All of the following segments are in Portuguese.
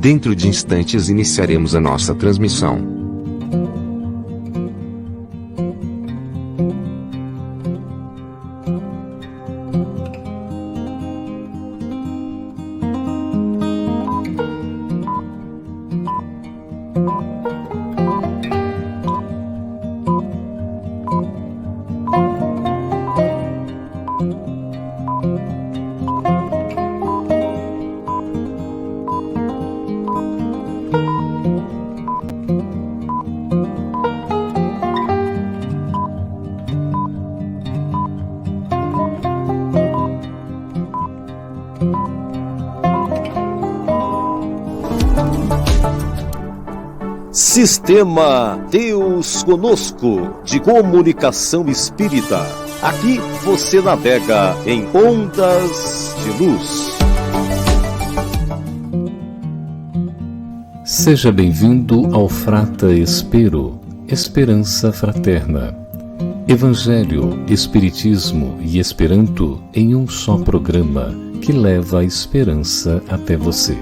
Dentro de instantes iniciaremos a nossa transmissão. Sistema Deus Conosco, de comunicação espírita. Aqui você navega em ondas de luz. Seja bem-vindo ao Frata Espero, Esperança Fraterna. Evangelho, Espiritismo e Esperanto em um só programa que leva a esperança até você.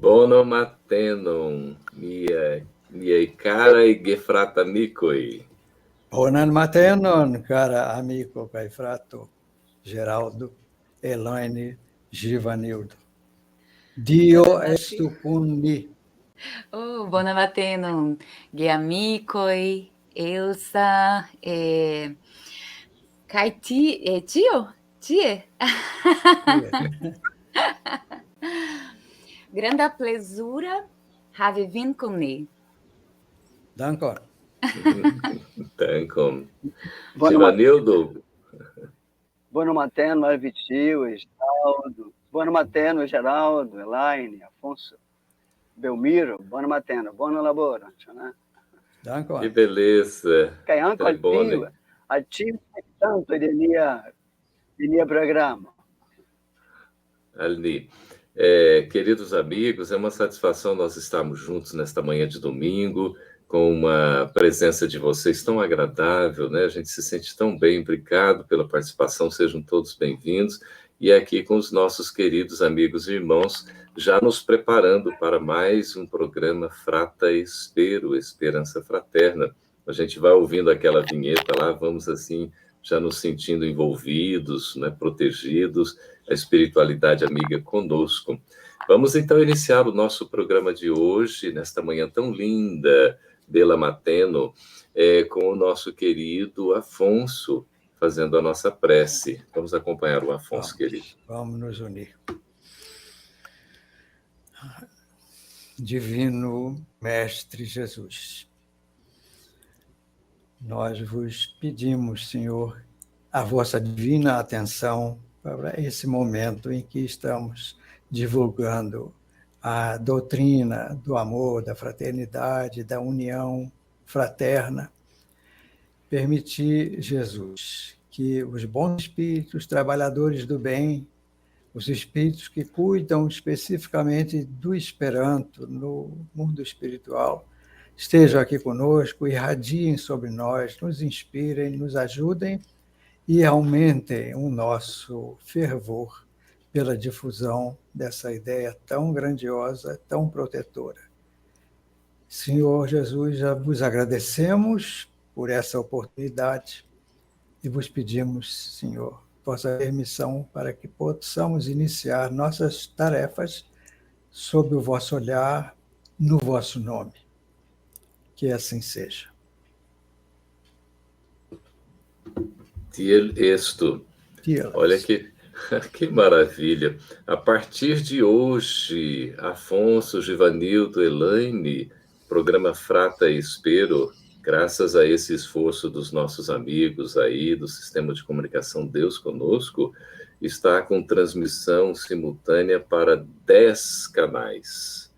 Bono matenon, miei carai gefrata amicoi. Bonan matenon, cara amico kai frato Geraldo, Elaine, Givanildo. Dio estu cum ni. Bonan matenon, geamicoi, Elsa, kai tio? Tie? Granda plezura havi vin kun ni. Dankon. Dankon. Givanildo. Bono mateno, Arvitio, Geraldo. Bono mateno, Geraldo, Elaine, Afonso, Belmiro. Bono mateno, bono laboro. Dankon. Que beleza. Kai anco attivo tanto denia programa. Ali. Queridos amigos, é uma satisfação nós estarmos juntos nesta manhã de domingo, com uma presença de vocês tão agradável, né? A gente se sente tão bem, obrigado pela participação, sejam todos bem-vindos. E aqui com os nossos queridos amigos e irmãos, já nos preparando para mais um programa Frata Espero, Esperança Fraterna. A gente vai ouvindo aquela vinheta lá, vamos assim, já nos sentindo envolvidos, né, protegidos, a espiritualidade amiga conosco. Vamos então iniciar o nosso programa de hoje, nesta manhã tão linda, Bela Mateno, com o nosso querido Afonso, fazendo a nossa prece. Vamos acompanhar o Afonso, querido. Vamos nos unir. Divino Mestre Jesus, nós vos pedimos, Senhor, a vossa divina atenção para esse momento em que estamos divulgando a doutrina do amor, da fraternidade, da união fraterna. Permitir, Jesus, que os bons espíritos, trabalhadores do bem, os espíritos que cuidam especificamente do Esperanto no mundo espiritual, estejam aqui conosco, irradiem sobre nós, nos inspirem, nos ajudem e aumentem o nosso fervor pela difusão dessa ideia tão grandiosa, tão protetora. Senhor Jesus, já vos agradecemos por essa oportunidade e vos pedimos, Senhor, vossa permissão para que possamos iniciar nossas tarefas sob o vosso olhar, no vosso nome. Que assim seja. Tiel esto. Olha que maravilha. A partir de hoje, Afonso, Givanildo, Elaine, programa Frata Espero, graças a esse esforço dos nossos amigos aí do Sistema de Comunicação Deus Conosco, está com transmissão simultânea para 10 canais.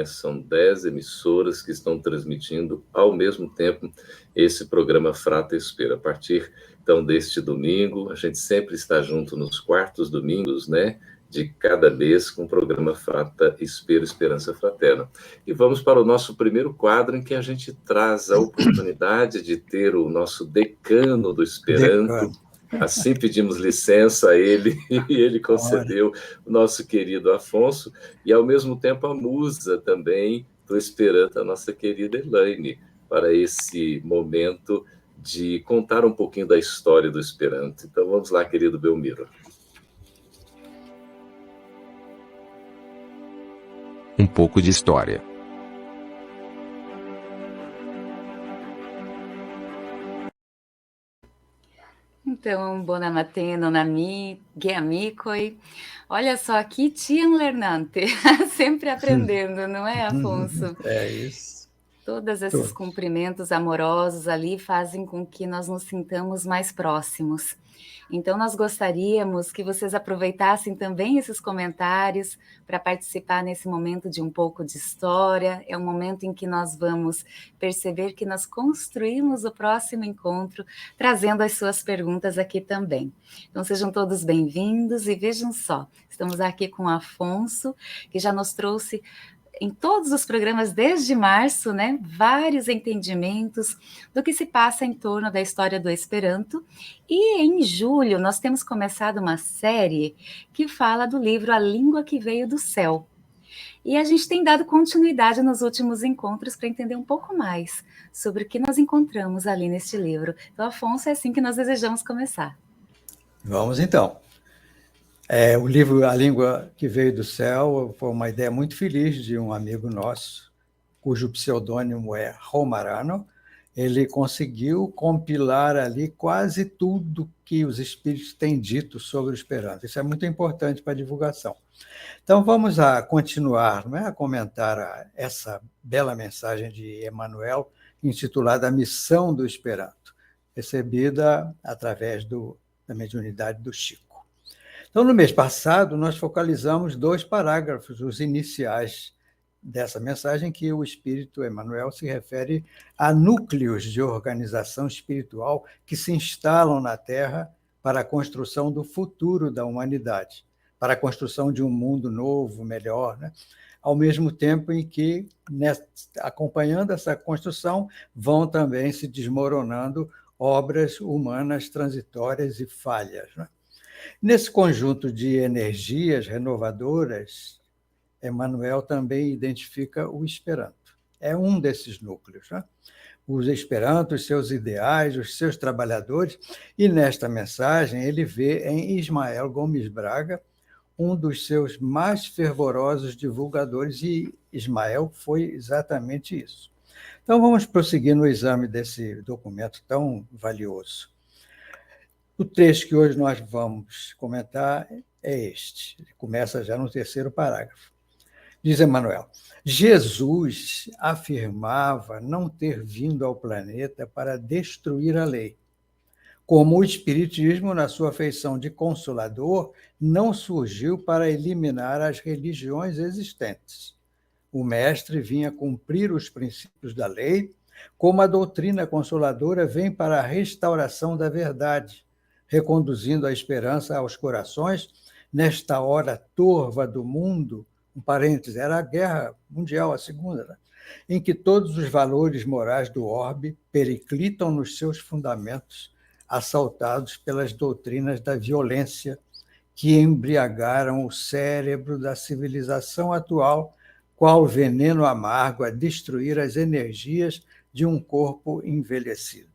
São 10 emissoras que estão transmitindo ao mesmo tempo esse programa Frata Espero. A partir, então, deste domingo, a gente sempre está junto nos quartos domingos, né? de cada mês com o programa Frata Espero Esperança Fraterna. E vamos para o nosso primeiro quadro, em que a gente traz a oportunidade de ter o nosso decano do Esperanto. Assim pedimos licença a ele, e ele concedeu, o nosso querido Afonso, e ao mesmo tempo a musa também do Esperanto, a nossa querida Elaine, para esse momento de contar um pouquinho da história do Esperanto. Então vamos lá, querido Belmiro. Um pouco de história. Então, buona mattina, amicoi. Olha só, aqui Tian Lernante, sempre aprendendo, não é, Afonso? É isso. Todos esses cumprimentos amorosos ali fazem com que nós nos sintamos mais próximos. Então, nós gostaríamos que vocês aproveitassem também esses comentários para participar nesse momento de um pouco de história. É um momento em que nós vamos perceber que nós construímos o próximo encontro, trazendo as suas perguntas aqui também. Então, sejam todos bem-vindos e vejam só, estamos aqui com o Afonso, que já nos trouxe em todos os programas desde março, né, vários entendimentos do que se passa em torno da história do Esperanto. E em julho nós temos começado uma série que fala do livro A Língua que Veio do Céu. E a gente tem dado continuidade nos últimos encontros para entender um pouco mais sobre o que nós encontramos ali neste livro. Então, Afonso, é assim que nós desejamos começar. Vamos então. O livro A Língua que Veio do Céu foi uma ideia muito feliz de um amigo nosso, cujo pseudônimo é Romarano. Ele conseguiu compilar ali quase tudo que os espíritos têm dito sobre o Esperanto. Isso é muito importante para a divulgação. Então, vamos a continuar, a comentar essa bela mensagem de Emmanuel, intitulada A Missão do Esperanto, recebida através da mediunidade do Chico. Então, no mês passado, nós focalizamos 2 parágrafos, os iniciais dessa mensagem, que o Espírito Emmanuel se refere a núcleos de organização espiritual que se instalam na Terra para a construção do futuro da humanidade, para a construção de um mundo novo, melhor, ao mesmo tempo em que, acompanhando essa construção, vão também se desmoronando obras humanas transitórias e falhas. Nesse conjunto de energias renovadoras, Emmanuel também identifica o Esperanto. É um desses núcleos. Os Esperantos, seus ideais, os seus trabalhadores, e nesta mensagem ele vê em Ismael Gomes Braga um dos seus mais fervorosos divulgadores, e Ismael foi exatamente isso. Então vamos prosseguir no exame desse documento tão valioso. O trecho que hoje nós vamos comentar é este. Ele começa já no 3º parágrafo. Diz Emmanuel: Jesus afirmava não ter vindo ao planeta para destruir a lei, como o Espiritismo, na sua feição de consolador, não surgiu para eliminar as religiões existentes. O Mestre vinha cumprir os princípios da lei, como a doutrina consoladora vem para a restauração da verdade, reconduzindo a esperança aos corações nesta hora torva do mundo, um parêntese, era a Guerra Mundial, a Segunda, em que todos os valores morais do orbe periclitam nos seus fundamentos, assaltados pelas doutrinas da violência que embriagaram o cérebro da civilização atual, qual veneno amargo a destruir as energias de um corpo envelhecido.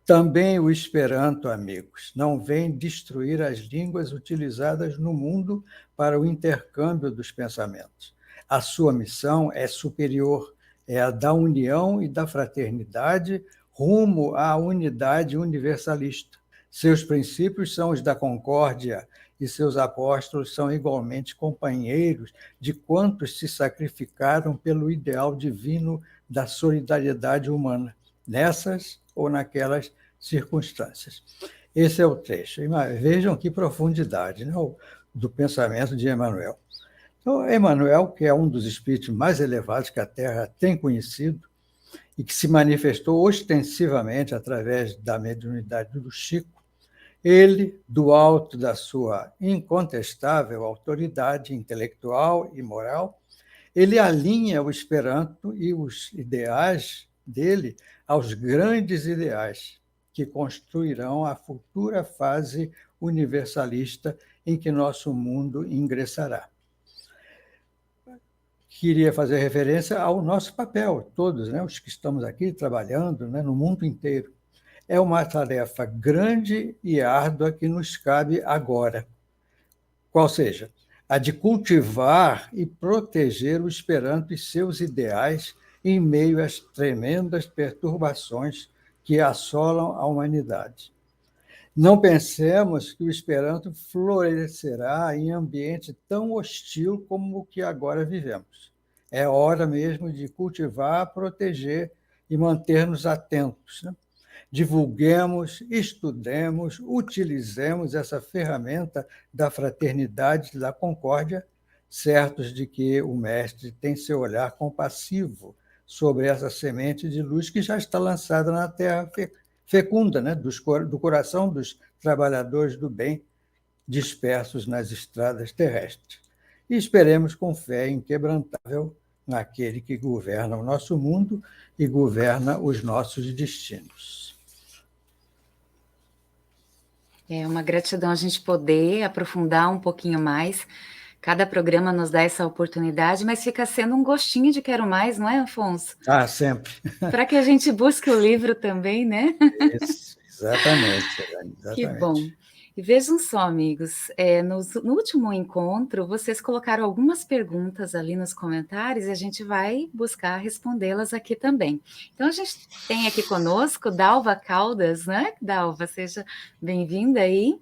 Também o Esperanto, amigos, não vem destruir as línguas utilizadas no mundo para o intercâmbio dos pensamentos. A sua missão é superior, é a da união e da fraternidade rumo à unidade universalista. Seus princípios são os da concórdia e seus apóstolos são igualmente companheiros de quantos se sacrificaram pelo ideal divino da solidariedade humana, nessas ou naquelas circunstâncias. Esse é o trecho. Vejam que profundidade, do pensamento de Emmanuel. Então, Emmanuel, que é um dos espíritos mais elevados que a Terra tem conhecido e que se manifestou ostensivamente através da mediunidade do Chico, Ele, do alto da sua incontestável autoridade intelectual e moral, ele alinha o Esperanto e os ideais dele aos grandes ideais que construirão a futura fase universalista em que nosso mundo ingressará. Queria fazer referência ao nosso papel, todos, né, os que estamos aqui trabalhando, né, no mundo inteiro. É uma tarefa grande e árdua que nos cabe agora, qual seja, a de cultivar e proteger o Esperanto e seus ideais em meio às tremendas perturbações que assolam a humanidade. Não pensemos que o Esperanto florescerá em ambiente tão hostil como o que agora vivemos. É hora mesmo de cultivar, proteger e manter-nos atentos, né? Divulguemos, estudemos, utilizemos essa ferramenta da fraternidade e da concórdia, certos de que o Mestre tem seu olhar compassivo sobre essa semente de luz que já está lançada na terra fecunda, né? Do coração dos trabalhadores do bem dispersos nas estradas terrestres. E esperemos com fé inquebrantável naquele que governa o nosso mundo e governa os nossos destinos. É uma gratidão a gente poder aprofundar um pouquinho mais. Cada programa nos dá essa oportunidade, mas fica sendo um gostinho de quero mais, não é, Afonso? Ah, sempre. Para que a gente busque o livro também, né? Isso, exatamente. Que bom. E vejam só, amigos, no último encontro, vocês colocaram algumas perguntas ali nos comentários e a gente vai buscar respondê-las aqui também. Então, a gente tem aqui conosco Dalva Caldas, né? Dalva, seja bem-vinda aí.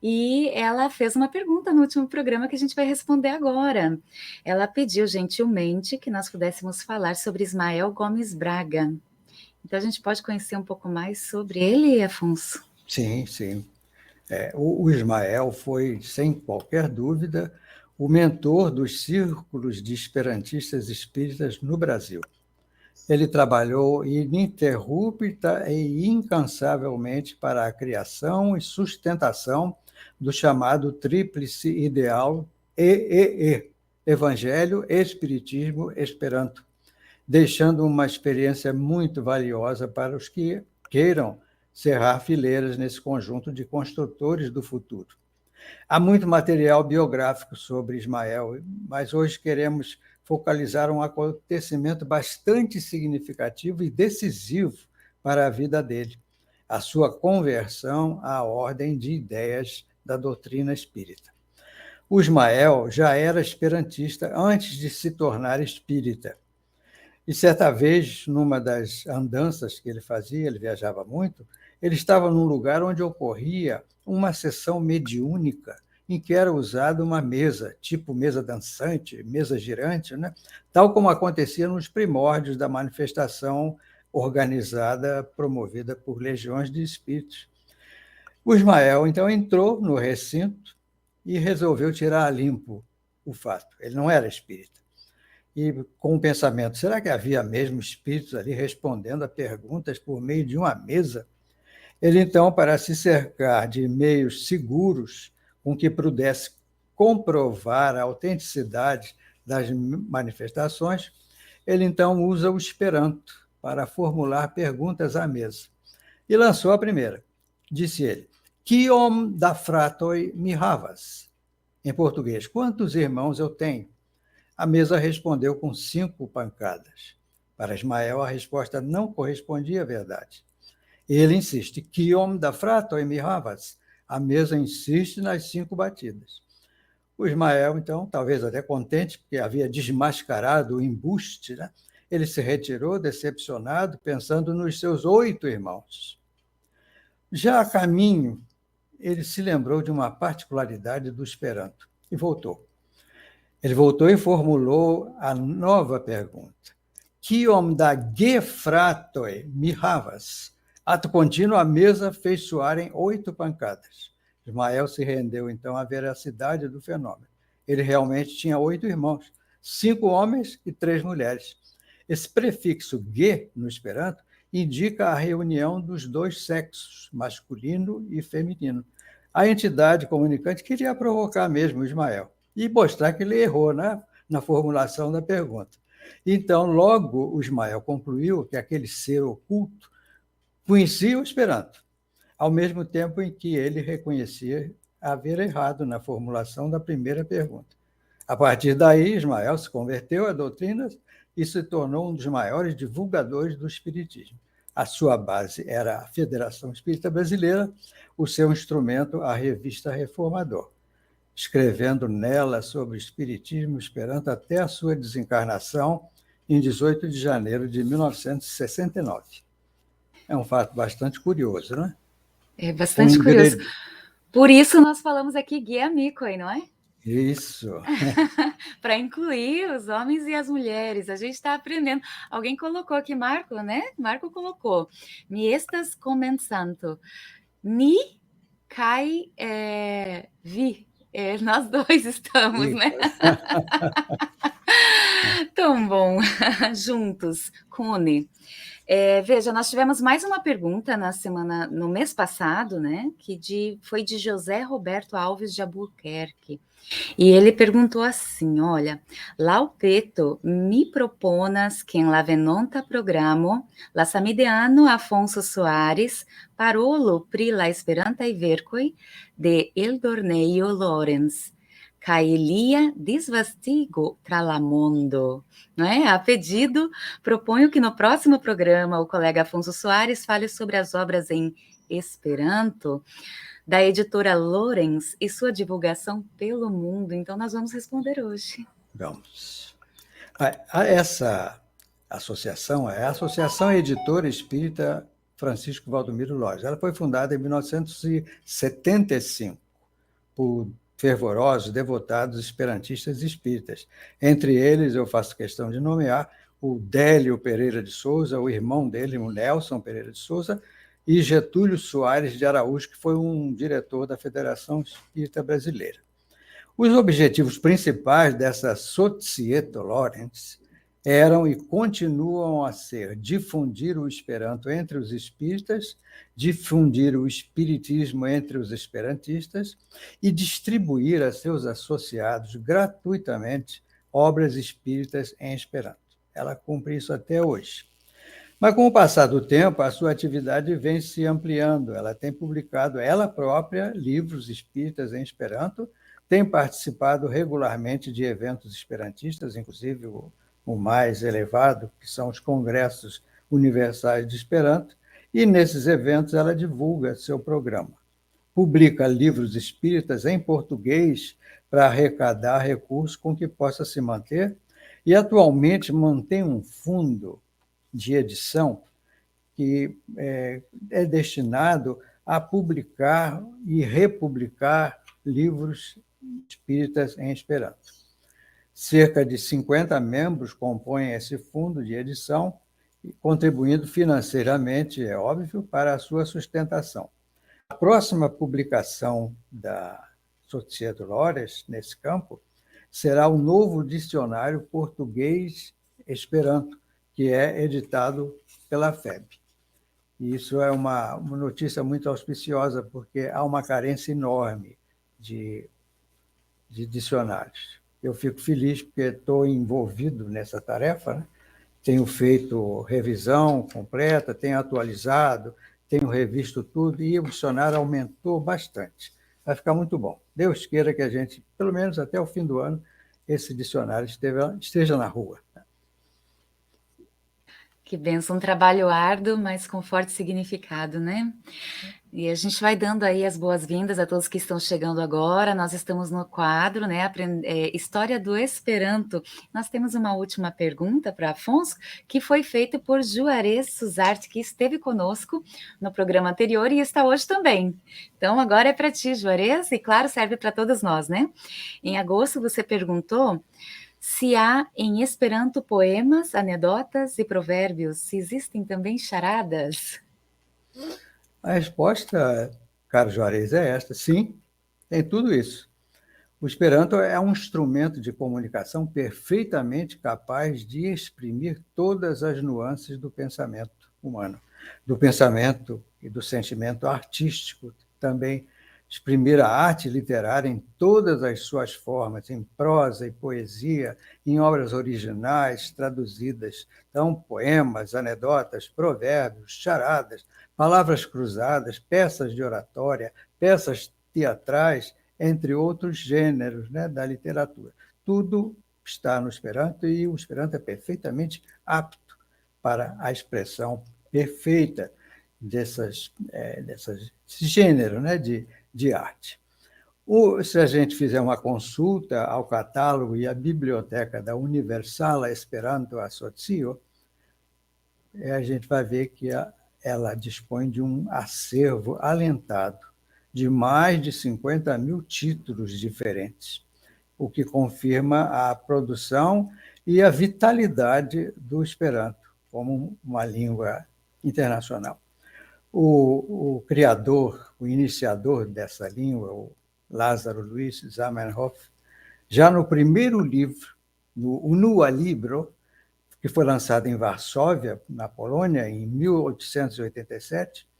E ela fez uma pergunta no último programa que a gente vai responder agora. Ela pediu gentilmente que nós pudéssemos falar sobre Ismael Gomes Braga. Então, a gente pode conhecer um pouco mais sobre ele, Afonso? Sim, sim. O Ismael foi, sem qualquer dúvida, o mentor dos círculos de esperantistas espíritas no Brasil. Ele trabalhou ininterrupta e incansavelmente para a criação e sustentação do chamado tríplice ideal EEE, Evangelho, Espiritismo, Esperanto, deixando uma experiência muito valiosa para os que queiram cerrar fileiras nesse conjunto de construtores do futuro. Há muito material biográfico sobre Ismael, mas hoje queremos focalizar um acontecimento bastante significativo e decisivo para a vida dele, a sua conversão à ordem de ideias da doutrina espírita. O Ismael já era esperantista antes de se tornar espírita. E certa vez, numa das andanças que ele fazia, ele viajava muito, ele estava num lugar onde ocorria uma sessão mediúnica em que era usada uma mesa, tipo mesa dançante, mesa girante, né? Tal como acontecia nos primórdios da manifestação organizada, promovida por legiões de espíritos. O Ismael, então, entrou no recinto e resolveu tirar a limpo o fato. Ele não era espírita. E com o pensamento, será que havia mesmo espíritos ali respondendo a perguntas por meio de uma mesa? Ele, então, para se cercar de meios seguros com que pudesse comprovar a autenticidade das manifestações, ele, então, usa o Esperanto para formular perguntas à mesa. E lançou a primeira. Disse ele, Kiom da fratoi mi havas? Em português, quantos irmãos eu tenho? A mesa respondeu com 5 pancadas. Para Ismael, a resposta não correspondia à verdade. Ele insiste, Kiom da fratoi mi havas? A mesa insiste nas 5 batidas. O Ismael, então, talvez até contente, porque havia desmascarado o embuste, né? Ele se retirou, decepcionado, pensando nos seus 8 irmãos. Já a caminho, ele se lembrou de uma particularidade do Esperanto e voltou. Ele voltou e formulou a nova pergunta. Kiom da gefratoi mi havas? Ato contínuo, a mesa fez soar em 8 pancadas. Ismael se rendeu, então, à veracidade do fenômeno. Ele realmente tinha 8 irmãos, 5 homens e 3 mulheres. Esse prefixo ge, no Esperanto, indica a reunião dos dois sexos, masculino e feminino. A entidade comunicante queria provocar mesmo o Ismael e mostrar que ele errou na formulação da pergunta. Então, logo, o Ismael concluiu que aquele ser oculto conhecia o Esperanto, ao mesmo tempo em que ele reconhecia haver errado na formulação da primeira pergunta. A partir daí, Ismael se converteu à doutrina e se tornou um dos maiores divulgadores do espiritismo. A sua base era a Federação Espírita Brasileira, o seu instrumento, a Revista Reformador, escrevendo nela sobre o espiritismo esperanto até a sua desencarnação em 18 de janeiro de 1969. É um fato bastante curioso, não é? É bastante curioso. Por isso nós falamos aqui guia Mikoi, não é? Isso. Para incluir os homens e as mulheres. A gente está aprendendo. Alguém colocou aqui, Marco, né? Marco colocou. Me estás comenzando. Ni kai vi. Nós dois estamos, né? Tão bom. Juntos. Cune. Veja, nós tivemos mais uma pergunta no mês passado, né? Que foi de José Roberto Alves de Albuquerque. E ele perguntou assim, olha, Laupeto mi proponas que en la venonta programo la samideano Afonso Soares parolo pri la esperanta ivercoi de El Dorneio Lorenz, caelia disvastigo tralamondo. Não é? A pedido, proponho que no próximo programa o colega Afonso Soares fale sobre as obras em Esperanto, da editora Lorenz e sua divulgação pelo mundo. Então, nós vamos responder hoje. Vamos. Essa associação é a Associação Editora Espírita Francisco Valdomiro Lores. Ela foi fundada em 1975 por fervorosos, devotados esperantistas espíritas. Entre eles, eu faço questão de nomear o Délio Pereira de Souza, o irmão dele, o Nelson Pereira de Souza, e Getúlio Soares de Araújo, que foi um diretor da Federação Espírita Brasileira. Os objetivos principais dessa Societo Lorenz eram e continuam a ser difundir o Esperanto entre os espíritas, difundir o espiritismo entre os esperantistas e distribuir a seus associados gratuitamente obras espíritas em Esperanto. Ela cumpre isso até hoje. Mas, com o passar do tempo, a sua atividade vem se ampliando. Ela tem publicado, ela própria, livros espíritas em Esperanto, tem participado regularmente de eventos esperantistas, inclusive o mais elevado, que são os Congressos Universais de Esperanto, e nesses eventos ela divulga seu programa. Publica livros espíritas em português para arrecadar recursos com que possa se manter e, atualmente, mantém um fundo de edição que é destinado a publicar e republicar livros espíritas em Esperanto. Cerca de 50 membros compõem esse fundo de edição, contribuindo financeiramente, é óbvio, para a sua sustentação. A próxima publicação da Societo Lorenz, nesse campo, será o novo dicionário português-esperanto, que é editado pela FEB. E isso é uma notícia muito auspiciosa, porque há uma carência enorme de dicionários. Eu fico feliz porque estou envolvido nessa tarefa, né? Tenho feito revisão completa, tenho atualizado, tenho revisto tudo e o dicionário aumentou bastante. Vai ficar muito bom. Deus queira que a gente, pelo menos até o fim do ano, esse dicionário esteja na rua. Que bênção, um trabalho árduo, mas com forte significado, né? E a gente vai dando aí as boas-vindas a todos que estão chegando agora. Nós estamos no quadro, né? História do Esperanto. Nós temos uma última pergunta para Afonso, que foi feita por Juarez Suzarte, que esteve conosco no programa anterior e está hoje também. Então, agora é para ti, Juarez, e claro, serve para todos nós, né? Em agosto, você perguntou se há em Esperanto poemas, anedotas e provérbios, se existem também charadas. A resposta, caro Juarez, é esta: sim, tem tudo isso. O Esperanto é um instrumento de comunicação perfeitamente capaz de exprimir todas as nuances do pensamento humano, do pensamento e do sentimento artístico também, exprimir a arte literária em todas as suas formas, em prosa e poesia, em obras originais, traduzidas, então, poemas, anedotas, provérbios, charadas, palavras cruzadas, peças de oratória, peças teatrais, entre outros gêneros, né, da literatura. Tudo está no Esperanto e o Esperanto é perfeitamente apto para a expressão perfeita desse gênero, né, de arte. Se a gente fizer uma consulta ao catálogo e à biblioteca da Universala Esperanto Asocio, a gente vai ver que ela dispõe de um acervo alentado de mais de 50 mil títulos diferentes, o que confirma a produção e a vitalidade do Esperanto como uma língua internacional. O criador, o iniciador dessa língua, o Lázaro Luiz Zamenhof, já no primeiro livro, no Nua Libro, que foi lançado em Varsóvia, na Polônia, em 1887,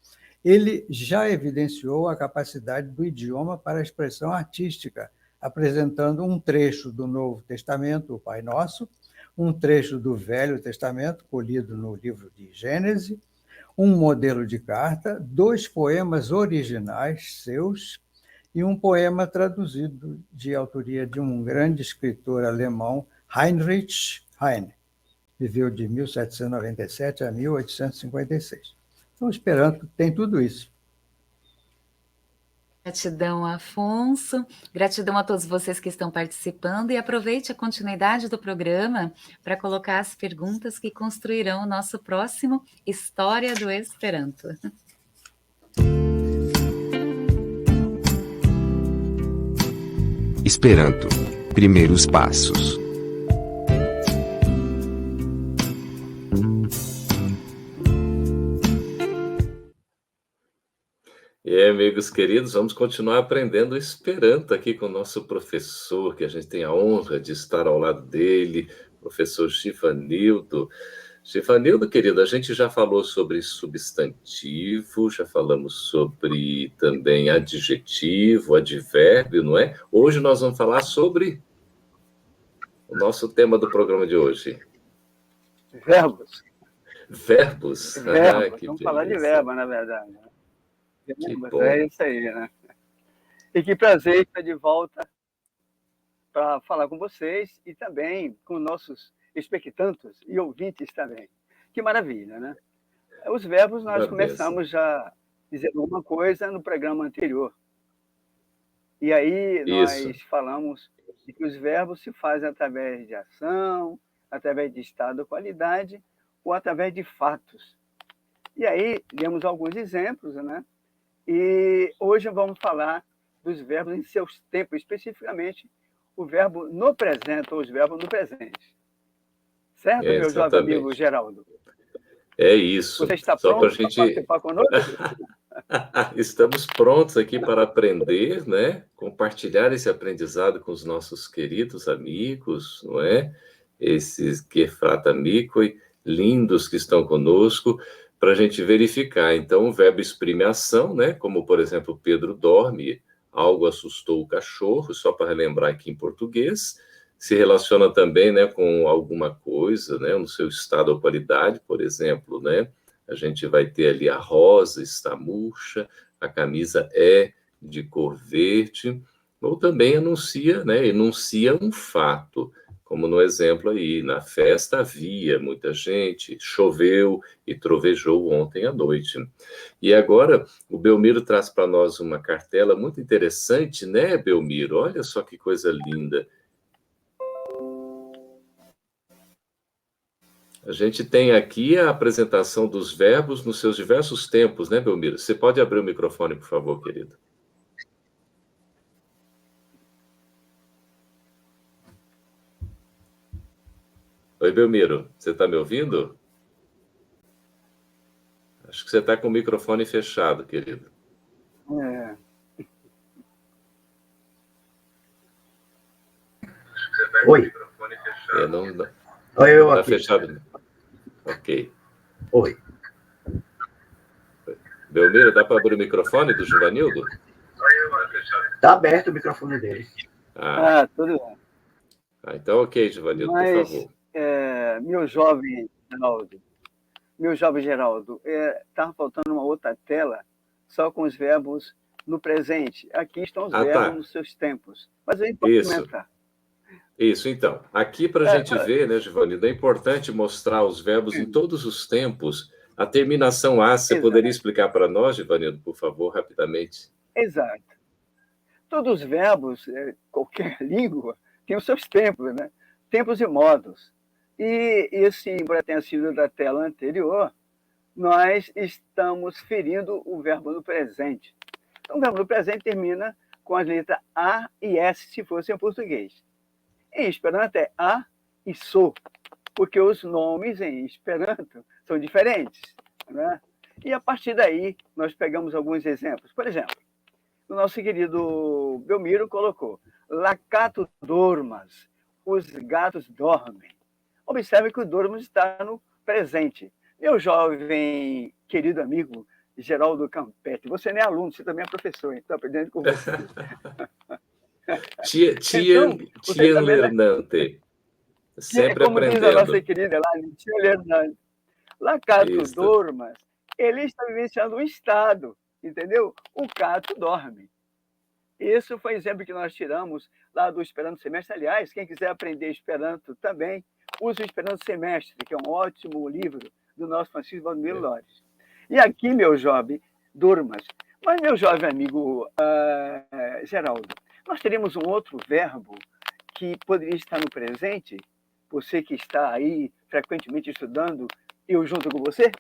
ele já evidenciou a capacidade do idioma para a expressão artística, apresentando um trecho do Novo Testamento, o Pai Nosso, um trecho do Velho Testamento, colhido no livro de Gênesis, um modelo de carta, 2 poemas originais seus e um poema traduzido de autoria de um grande escritor alemão, Heinrich Heine. Viveu de 1797 a 1856. Então, o Esperanto tem tudo isso. Gratidão, Afonso. Gratidão a todos vocês que estão participando e aproveite a continuidade do programa para colocar as perguntas que construirão o nosso próximo História do Esperanto. Esperanto. Primeiros passos. E aí, amigos queridos, vamos continuar aprendendo Esperanto aqui com o nosso professor, que a gente tem a honra de estar ao lado dele, professor Givanildo. Givanildo, querido, a gente já falou sobre substantivo, já falamos sobre também adjetivo, advérbio, não é? Hoje nós vamos falar sobre o nosso tema do programa de hoje. Verbos. Verbos. Vamos falar de verbo, na verdade. É isso aí, né? E que prazer estar de volta para falar com vocês e também com nossos expectantes e ouvintes também. Que maravilha, né? Os verbos nós começamos já dizendo alguma coisa no programa anterior. E aí nós falamos de que os verbos se fazem através de ação, através de estado ou qualidade, ou através de fatos. E aí demos alguns exemplos, né? E hoje vamos falar dos verbos em seus tempos, especificamente o verbo no presente, ou os verbos no presente. Certo, meu jovem amigo Geraldo? É isso. Você está pronto para participar conosco? Estamos prontos aqui para aprender, né? Compartilhar esse aprendizado com os nossos queridos amigos, não é? Esses que fratamico lindos que estão conosco, para a gente verificar. Então, o verbo exprime ação, né? Como, por exemplo, Pedro dorme, algo assustou o cachorro, só para relembrar aqui em português. Se relaciona também, né, com alguma coisa, né, no seu estado ou qualidade, por exemplo, né? A gente vai ter ali a rosa está murcha, a camisa é de cor verde, ou também enuncia um fato, como no exemplo aí, na festa havia muita gente, choveu e trovejou ontem à noite. E agora o Belmiro traz para nós uma cartela muito interessante, né, Belmiro? Olha só que coisa linda. A gente tem aqui a apresentação dos verbos nos seus diversos tempos, né, Belmiro? Você pode abrir o microfone, por favor, querido? Oi, Belmiro, você está me ouvindo? Acho que você está com o microfone fechado, querido. Oi. Não Oi, eu está aqui. fechado. Ok. Oi. Belmiro, dá para abrir o microfone do Givanildo? Está aberto o microfone dele. Tudo bem. Então, ok, Givanildo, por favor. Meu jovem Geraldo, estava faltando uma outra tela só com os verbos no presente. Aqui estão os verbos nos seus tempos. Mas aí pode comentar. Isso, então. Aqui, para a gente ver, né, Givanildo, é importante mostrar os verbos em todos os tempos. A terminação A, você poderia explicar para nós, Givanildo, por favor, rapidamente? Exato. Todos os verbos, qualquer língua, tem os seus tempos, né? Tempos e modos. E esse, embora tenha sido da tela anterior, nós estamos ferindo o verbo no presente. Então, o verbo no presente termina com as letras A e S, se fosse em português. Em Esperanto é A e So, porque os nomes em Esperanto são diferentes, né? E a partir daí, nós pegamos alguns exemplos. Por exemplo, o nosso querido Belmiro colocou Lacato dormas, os gatos dormem. Observe que o dormas está no presente. Meu jovem querido amigo Geraldo Campetti, você não é aluno, você também é professor, então aprendendo com você. Tia Lernante. Sempre como aprendendo. Diz a nossa querida lá, tia Lernante. Lacato dormas, ele está vivenciando um estado, entendeu? O gato dorme. Isso foi exemplo que nós tiramos lá do Esperanto Semestre. Aliás, quem quiser aprender Esperanto também, use o Esperanto Semestre, que é um ótimo livro do nosso Francisco Valdomiro Lores. E aqui, meu jovem, durmas. Mas, meu jovem amigo Geraldo, nós teríamos um outro verbo que poderia estar no presente, você que está aí frequentemente estudando, eu junto com você?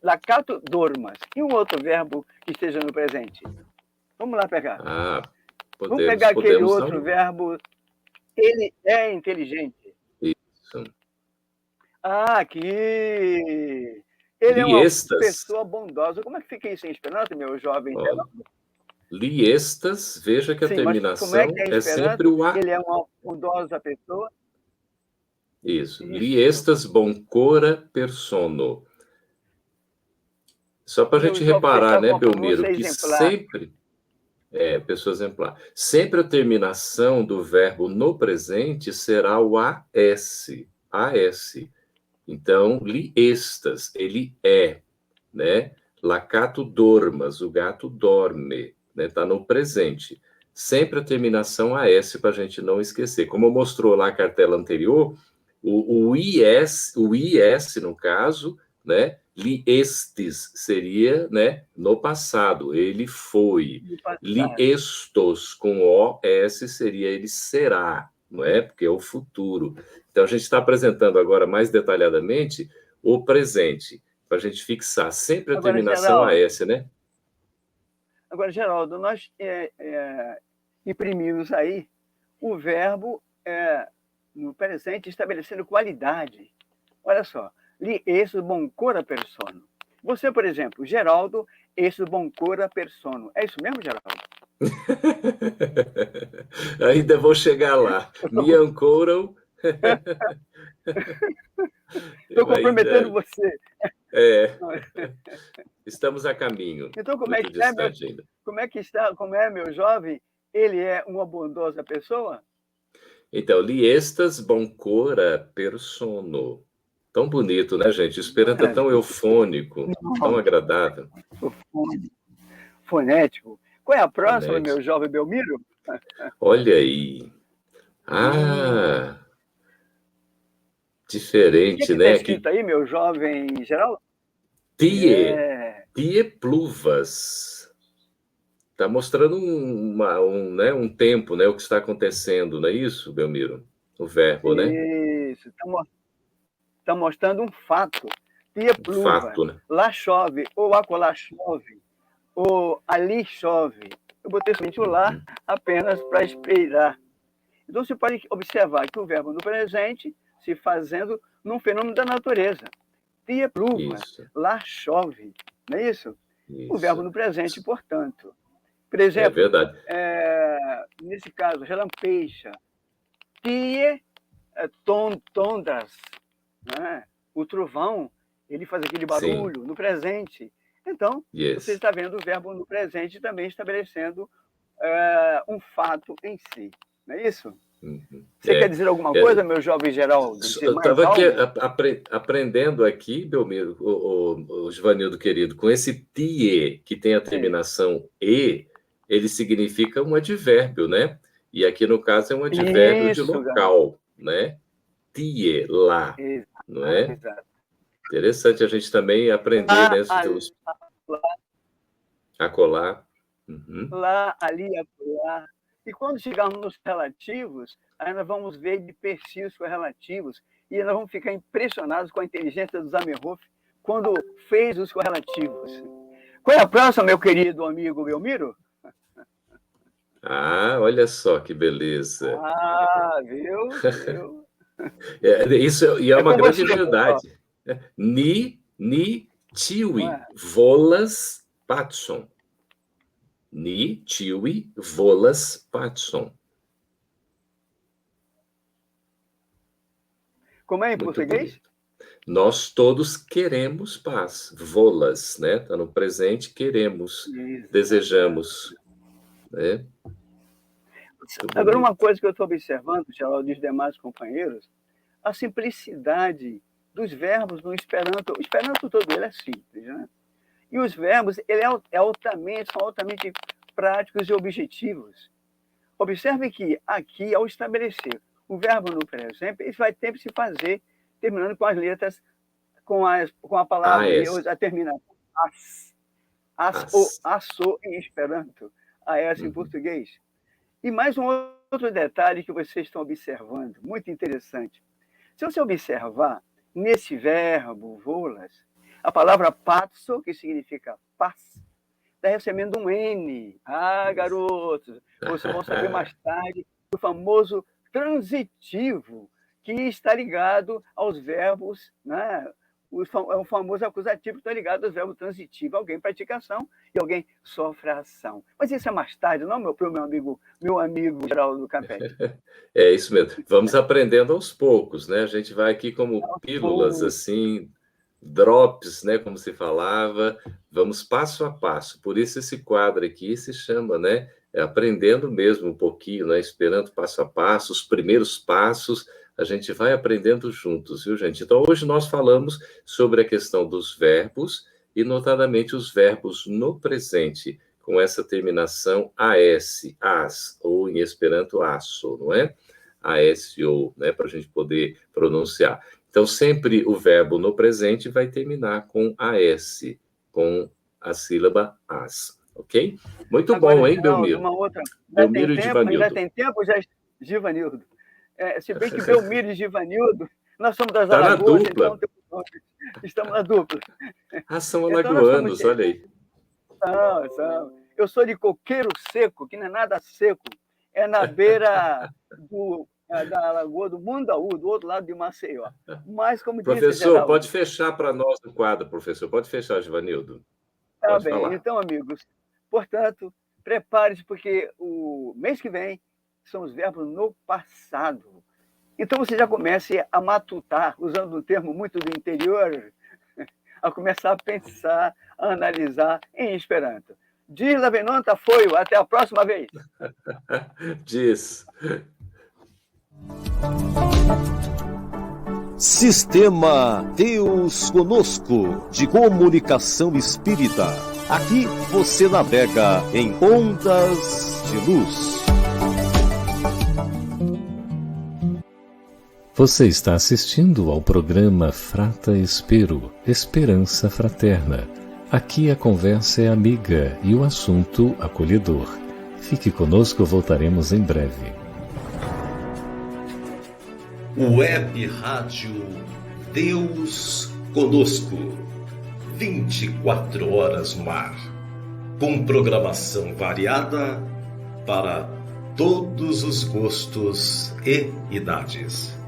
Lacato dormas. E um outro verbo que esteja no presente? Vamos lá pegar. Vamos pegar aquele outro verbo. Ele é inteligente. Isso. Aqui. Ele é uma pessoa bondosa. Como é que fica isso em Esperanto, meu jovem? Liestas, veja que a terminação é sempre o A. Ele é uma bondosa pessoa. Isso. Liestas boncora persono. Só para a gente reparar, né, Belmiro, que sempre... pessoa exemplar. Sempre a terminação do verbo no presente será o AS. AS. Então, liestas, ele é, né? Lacato dormas, o gato dorme, né? Está no presente. Sempre a terminação AS para a gente não esquecer. Como mostrou lá a cartela anterior, o IS, no caso, né? Liestes seria, né, no passado, ele foi. Liestos com OS seria ele será, não é? Porque é o futuro. Então a gente está apresentando agora mais detalhadamente o presente, para a gente fixar sempre a terminação AS, né? Agora, Geraldo, nós imprimimos aí o verbo no presente estabelecendo qualidade. Olha só. Li esso boncora persono. Você, por exemplo, Geraldo, esso boncora persono. É isso mesmo, Geraldo? Ainda vou chegar lá. Me ancoram. Estou comprometendo você. Estamos a caminho. Então, como é que está? Como é, meu jovem? Ele é uma bondosa pessoa? Então, liestas boncora persono. Tão bonito, né, gente? O Esperanto é tão eufônico, tão agradável. Fonético. Qual é a próxima, meu jovem Belmiro? Olha aí. Diferente, né? O que está escrito aí, meu jovem Geraldo? Tie pluvas. Está mostrando um tempo, né? O que está acontecendo, não é isso, Belmiro? O verbo, né? Isso. Está mostrando um fato. Tia pluva, fato, né? Lá chove, ou acolá chove, ou ali chove. Eu botei somente o lá apenas para esperar. Então, você pode observar que o verbo no presente se fazendo num fenômeno da natureza. Tia pluva, lá chove. Não é isso? O verbo no presente, portanto. Por exemplo, verdade. Nesse caso, relampeja. tie tondras, né? O trovão, ele faz aquele barulho no presente. Então, você está vendo o verbo no presente também estabelecendo um fato em si. Não é isso? Você quer dizer alguma coisa, meu jovem Geraldo? Eu estava aqui aprendendo aqui, Belmiro, o Givanildo querido, com esse tie, que tem a terminação e, ele significa um advérbio, né? E aqui, no caso, é um advérbio de local, né? Tie, lá, não é? Exato. Interessante a gente também aprender dentro dos... Acolá. Lá, ali, acolá. E quando chegarmos nos relativos, aí nós vamos ver de perfis correlativos e nós vamos ficar impressionados com a inteligência do Zamenhof quando fez os correlativos. Qual é a próxima, meu querido amigo Belmiro? Olha só que beleza. Viu? E é uma grande verdade. Ni, tiwi, volas, patson. Ni, tiwi, volas, patson. Como é em português? Nós todos queremos paz. Volas, né? Está no presente, queremos, desejamos. Né? Agora, uma coisa que eu estou observando, Geraldo, dos demais companheiros, a simplicidade dos verbos no Esperanto. O Esperanto todo ele é simples, né? E os verbos são altamente práticos e objetivos. Observe que aqui, ao estabelecer o verbo no presente, ele vai sempre se fazer terminando com as letras, com a palavra a terminação asso em Esperanto, as em português. E mais um outro detalhe que vocês estão observando, muito interessante. Se você observar, nesse verbo, volas, a palavra patso, que significa paz, está recebendo um N. Garotos, vocês vão saber mais tarde o famoso transitivo, que está ligado aos verbos, né? O famoso acusativo que está ligado aos verbos transitivos. Alguém pratica ação e alguém sofre a ação. Mas isso é mais tarde, não, meu amigo Geraldo Capelli? É isso mesmo. Vamos aprendendo aos poucos, né? A gente vai aqui como pílulas, assim, drops, né? Como se falava. Vamos passo a passo. Por isso esse quadro aqui se chama, né? Aprendendo mesmo um pouquinho, né? Esperando passo a passo, os primeiros passos. A gente vai aprendendo juntos, viu, gente? Então, hoje nós falamos sobre a questão dos verbos, e notadamente os verbos no presente, com essa terminação as, ou em Esperanto asso, não é? Aso, né? Para a gente poder pronunciar. Então, sempre o verbo no presente vai terminar com as, com a sílaba as, ok? Muito agora, bom, hein, Belmiro? Belmiro e Givanildo. Ainda tem tempo, Givanildo? Se bem que Belmiro e Givanildo, nós somos das Alagoas, então estamos na dupla. São alagoanos, olha aí. Eu sou de Coqueiro Seco, que não é nada seco, é na beira da Lagoa do Mundaú, do outro lado de Maceió. Mas, como professor, disse Geraldo, pode fechar para nós o quadro, professor. Pode fechar, Givanildo. Tá bem. Falar. Então, amigos, portanto, prepare-se, porque o mês que vem são os verbos no passado. Então, você já comece a matutar, usando um termo muito do interior, a começar a pensar, a analisar em Esperanto. Diz, Lavenonta, foi. Até a próxima vez. Diz. Sistema Deus Conosco, de comunicação espírita. Aqui você navega em ondas de luz. Você está assistindo ao programa Frata Espero, Esperança Fraterna. Aqui a conversa é amiga e o assunto acolhedor. Fique conosco, voltaremos em breve. Web Rádio Deus Conosco. 24 horas no ar. Com programação variada para todos os gostos e idades.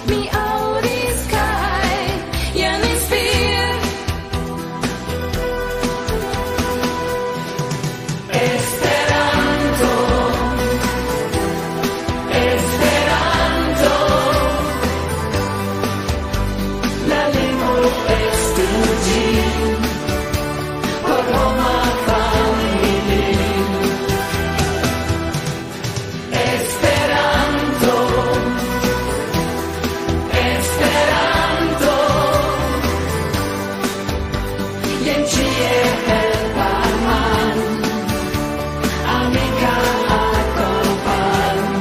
mi aŭdis kaj jen mi spir. Esperanto, Esperanto, la lingvo estu ĝi por homa familio. Esperanto, Esperanto, jen ĉie helpa man, amika akompano.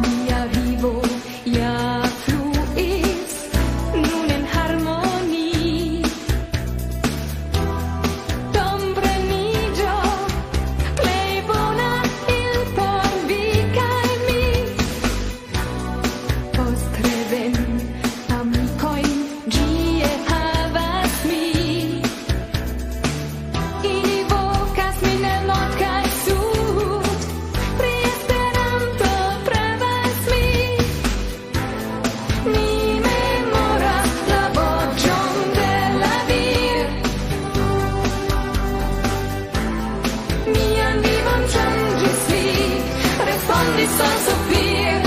Mia vivo ja fluis nun en harmonii. Kompreniĝo plej bona il por vi kaj mi. Post reveni amikojn ĝie havas mi. Ili vokas min el nord kaj sud. Pri Esperanto pravas mi. Mi memoras la voĉon de la vir. Mian vivon ŝanĝis vi, respondis sen sospir.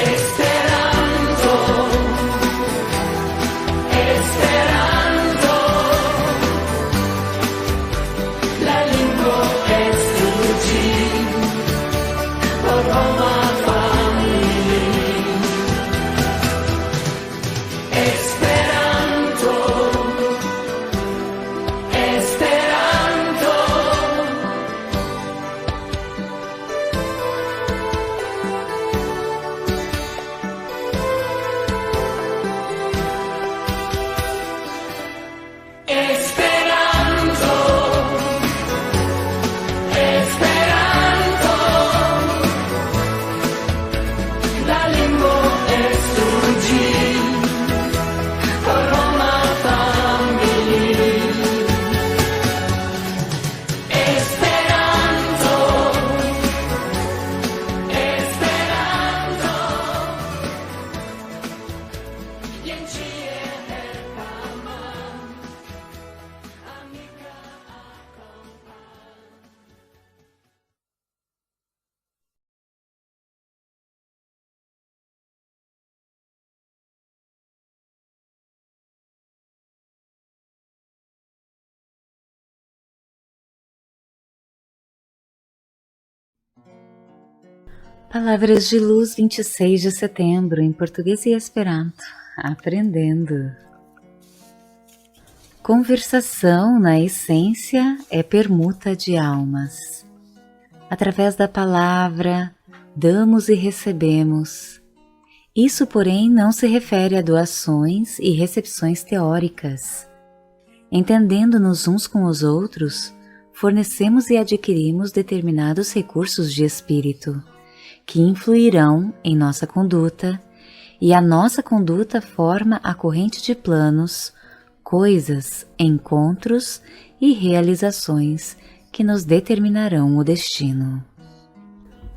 Esperanto, Esperanto, la lingvo estu ĝi por homa familio. Esperanto, Esperanto, Esperanto, Esperanto, la lingvo estu ĝi por homa familio. Esperanto, Esperanto, jen ĉie helpa man, amika akompano. Palavras de Luz, 26 de setembro, em português e esperanto. Aprendendo. Conversação, na essência, é permuta de almas. Através da palavra, damos e recebemos. Isso, porém, não se refere a doações e recepções teóricas. Entendendo-nos uns com os outros, fornecemos e adquirimos determinados recursos de espírito, que influirão em nossa conduta, e a nossa conduta forma a corrente de planos, coisas, encontros e realizações que nos determinarão o destino.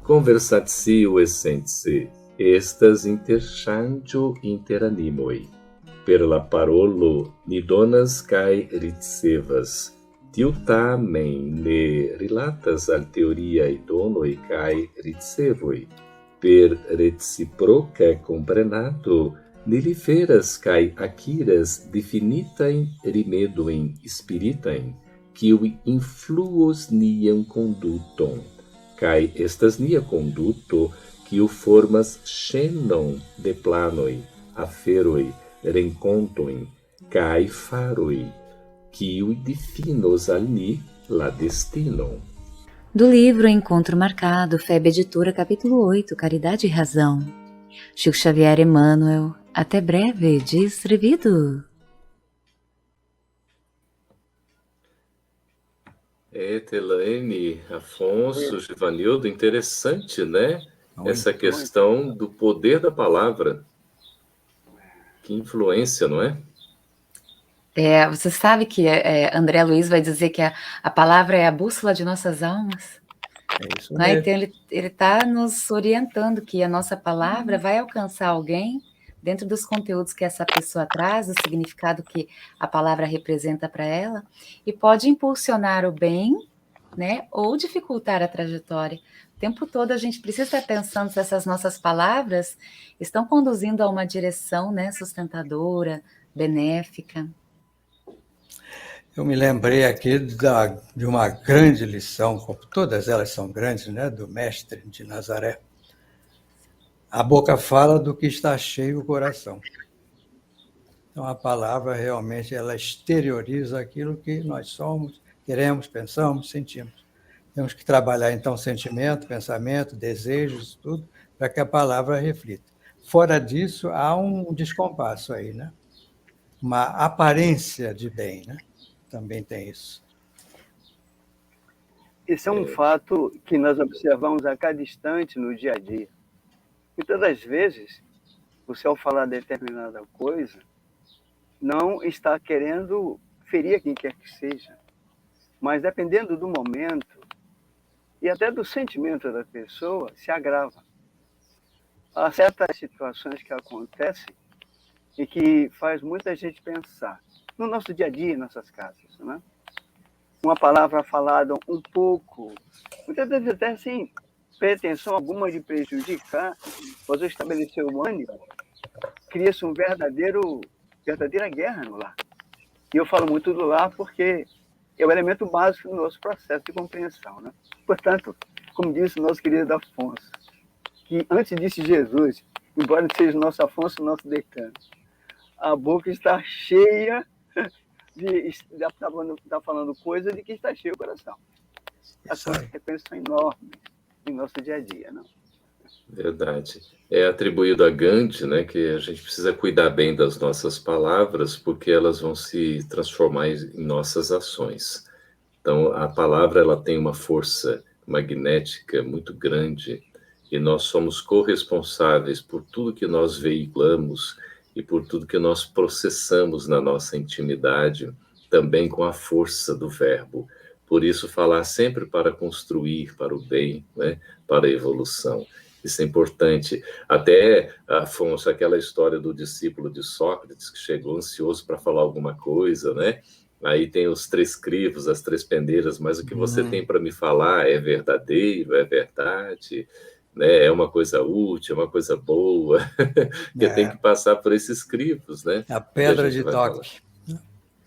Conversatio essentiae, estas interŝanĝo inter animoj. Per la parolo ni donas kaj ricevas. Tiu tamen ne rilatas al teoriaj donoj kaj ricevoj. Per reciproka komprenado ni liveras kaj akiras difinitajn rimedojn spiritajn, kiuj influos nian konduton, kaj estas nia konduto, kiu formas ŝenon de planoj, aferoj, renkontojn kaj faroj, kiuj difinos al ni la destinon. Do livro Encontro Marcado, FEB Editora, capítulo 8, Caridade e Razão. Chico Xavier Emmanuel. Até breve, distribuído. Telaine, Afonso, Givanildo, interessante, né? Essa questão do poder da palavra. Que influência, não é? Você sabe que André Luiz vai dizer que a palavra é a bússola de nossas almas? É isso Né? mesmo. Então, ele está nos orientando que a nossa palavra vai alcançar alguém dentro dos conteúdos que essa pessoa traz, do significado que a palavra representa para ela, e pode impulsionar o bem, né, ou dificultar a trajetória. O tempo todo a gente precisa estar pensando se essas nossas palavras estão conduzindo a uma direção, né, sustentadora, benéfica. Eu me lembrei aqui de uma grande lição, como todas elas são grandes, né, do mestre de Nazaré. A boca fala do que está cheio o coração. Então, a palavra realmente ela exterioriza aquilo que nós somos, queremos, pensamos, sentimos. Temos que trabalhar, então, sentimento, pensamento, desejos, tudo, para que a palavra reflita. Fora disso, há um descompasso aí, né? Uma aparência de bem, né? Também tem isso. Isso é um fato que nós observamos a cada instante no dia a dia. Muitas das vezes, você ao falar determinada coisa, não está querendo ferir a quem quer que seja, mas dependendo do momento e até do sentimento da pessoa, se agrava. Há certas situações que acontecem e que faz muita gente pensar no nosso dia a dia, em nossas casas, né? Uma palavra falada um pouco, muitas vezes até sem pretensão alguma de prejudicar, você estabeleceu o ânimo, cria-se verdadeira guerra no lar. E eu falo muito do lar porque é o elemento básico do nosso processo de compreensão, né? Portanto, como disse o nosso querido Afonso, que antes disse Jesus, embora seja o nosso Afonso, o nosso decano, a boca está cheia de estar falando coisa de que está cheio o coração. As consequências são enormes em nosso dia a dia, não? Verdade. É atribuído a Gandhi, né, que a gente precisa cuidar bem das nossas palavras, porque elas vão se transformar em nossas ações. Então, a palavra ela tem uma força magnética muito grande e nós somos corresponsáveis por tudo que nós veiculamos e por tudo que nós processamos na nossa intimidade, também com a força do verbo. Por isso, falar sempre para construir, para o bem, né, para a evolução. Isso é importante. Até, Afonso, aquela história do discípulo de Sócrates, que chegou ansioso para falar alguma coisa, né? Aí tem os 3 crivos, as 3 pendeiras, mas o que você tem para me falar é verdadeiro, é verdade, né? É uma coisa útil, é uma coisa boa, que tem que passar por esses crivos, né? A pedra de toque.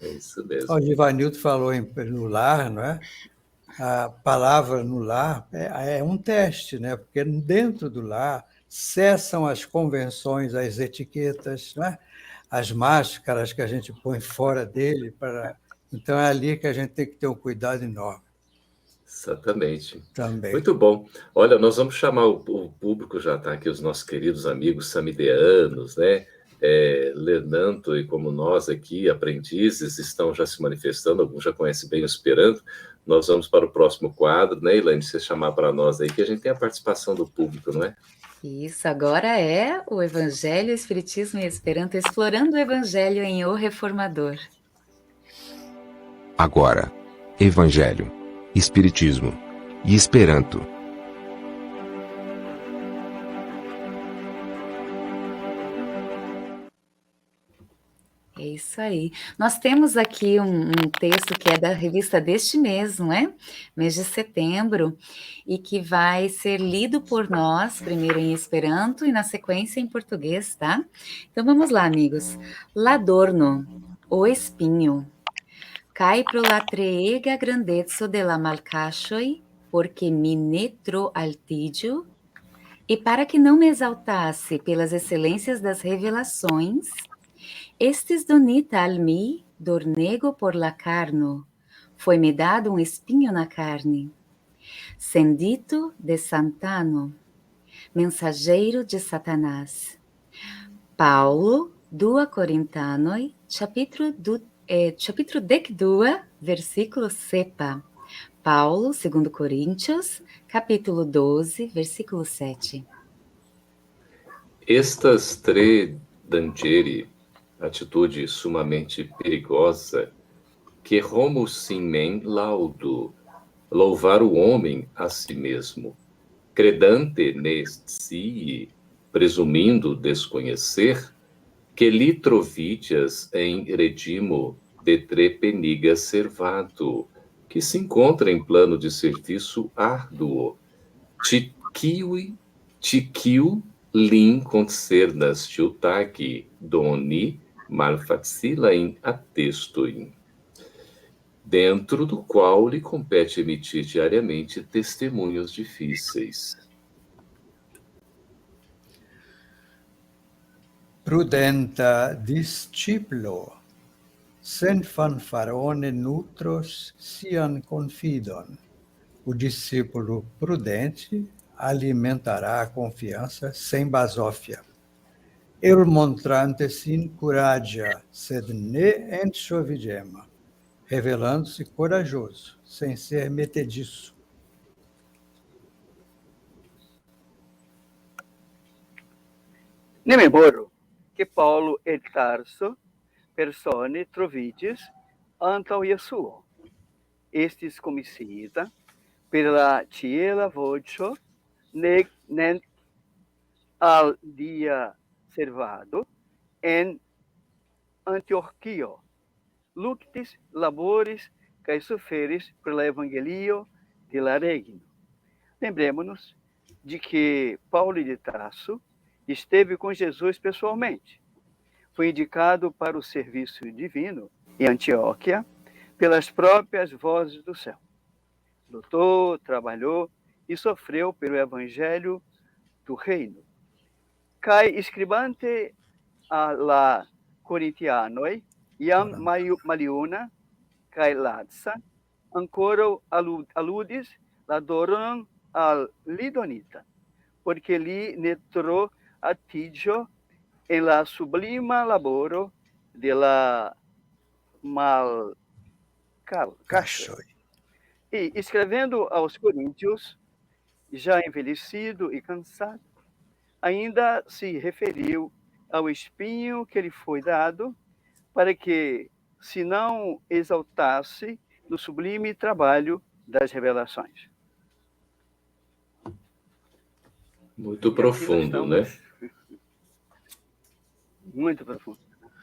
É isso mesmo. O Givanildo falou no lar, não é? A palavra no lar é um teste, né? Porque dentro do lar cessam as convenções, as etiquetas, não é? As máscaras que a gente põe fora dele. Então, é ali que a gente tem que ter um cuidado enorme. Exatamente. Também. Muito bom. Olha, nós vamos chamar o público, já está aqui, os nossos queridos amigos samideanos, né? Lenanto e como nós aqui, aprendizes, estão já se manifestando, alguns já conhecem bem o Esperanto. Nós vamos para o próximo quadro, né, Elaine? Você chamar para nós aí, que a gente tem a participação do público, não é? Isso, agora é o Evangelho, Espiritismo e Esperanto, explorando o Evangelho em O Reformador. Agora, Evangelho, Espiritismo e Esperanto. É isso aí. Nós temos aqui um texto que é da revista deste mês, não é? Mês de setembro, e que vai ser lido por nós, primeiro em Esperanto e na sequência em português, tá? Então vamos lá, amigos. L'adorno, o espinho. Cai pro la treega grandezzo della malcachoi, porque mi ne tro altidio, e para que não me exaltasse pelas excelências das revelações, estes donita al mi, dornego por la carno, foi-me dado um espinho na carne. Sendito de Santano, mensageiro de Satanás. Paulo, 2 Corintanoi, capítulo 12, versículo sepa. Paulo, 2 Coríntios, capítulo 12, versículo 7. Estas 3 dangeri, atitude sumamente perigosa, que homo sim men laudo, louvar o homem a si mesmo. Credante nest si, presumindo desconhecer, que li trovidias em redimo de tre penigas servato, que se encontra em plano de serviço árduo, tiquiu lin concernas tiutagi, doni malfacila in attestuin, dentro do qual lhe compete emitir diariamente testemunhos difíceis. Prudenta disciplo, sen fanfarone nutros sian confidon. O discípulo prudente alimentará a confiança sem basófia. El montrante sin curadia, sed ne enxovidema, revelando-se corajoso, sem ser metediço. Ne memoro que Paulo et Tarso persone trovidis antau Iesuo. Estis commiscita per la ciela vocio nec al dia servado en Antiochio. Luctis laboris cae suferis per la evangelio de la regno. Lembremos-nos de que Paulo de Tarso esteve com Jesus pessoalmente. Foi indicado para o serviço divino em Antioquia pelas próprias vozes do céu. Lutou, trabalhou e sofreu pelo evangelho do reino. Cae scribante a la Corintianoi, iam maliuna, cae latsa, ancora aludis la doron al lidonita, porque li ne tro atigio en la sublima laboro de la malcachoi. E escrevendo aos coríntios, já envelhecido e cansado, ainda se referiu ao espinho que lhe foi dado, para que se não exaltasse no sublime trabalho das revelações. Muito profundo, né? Muito profundo.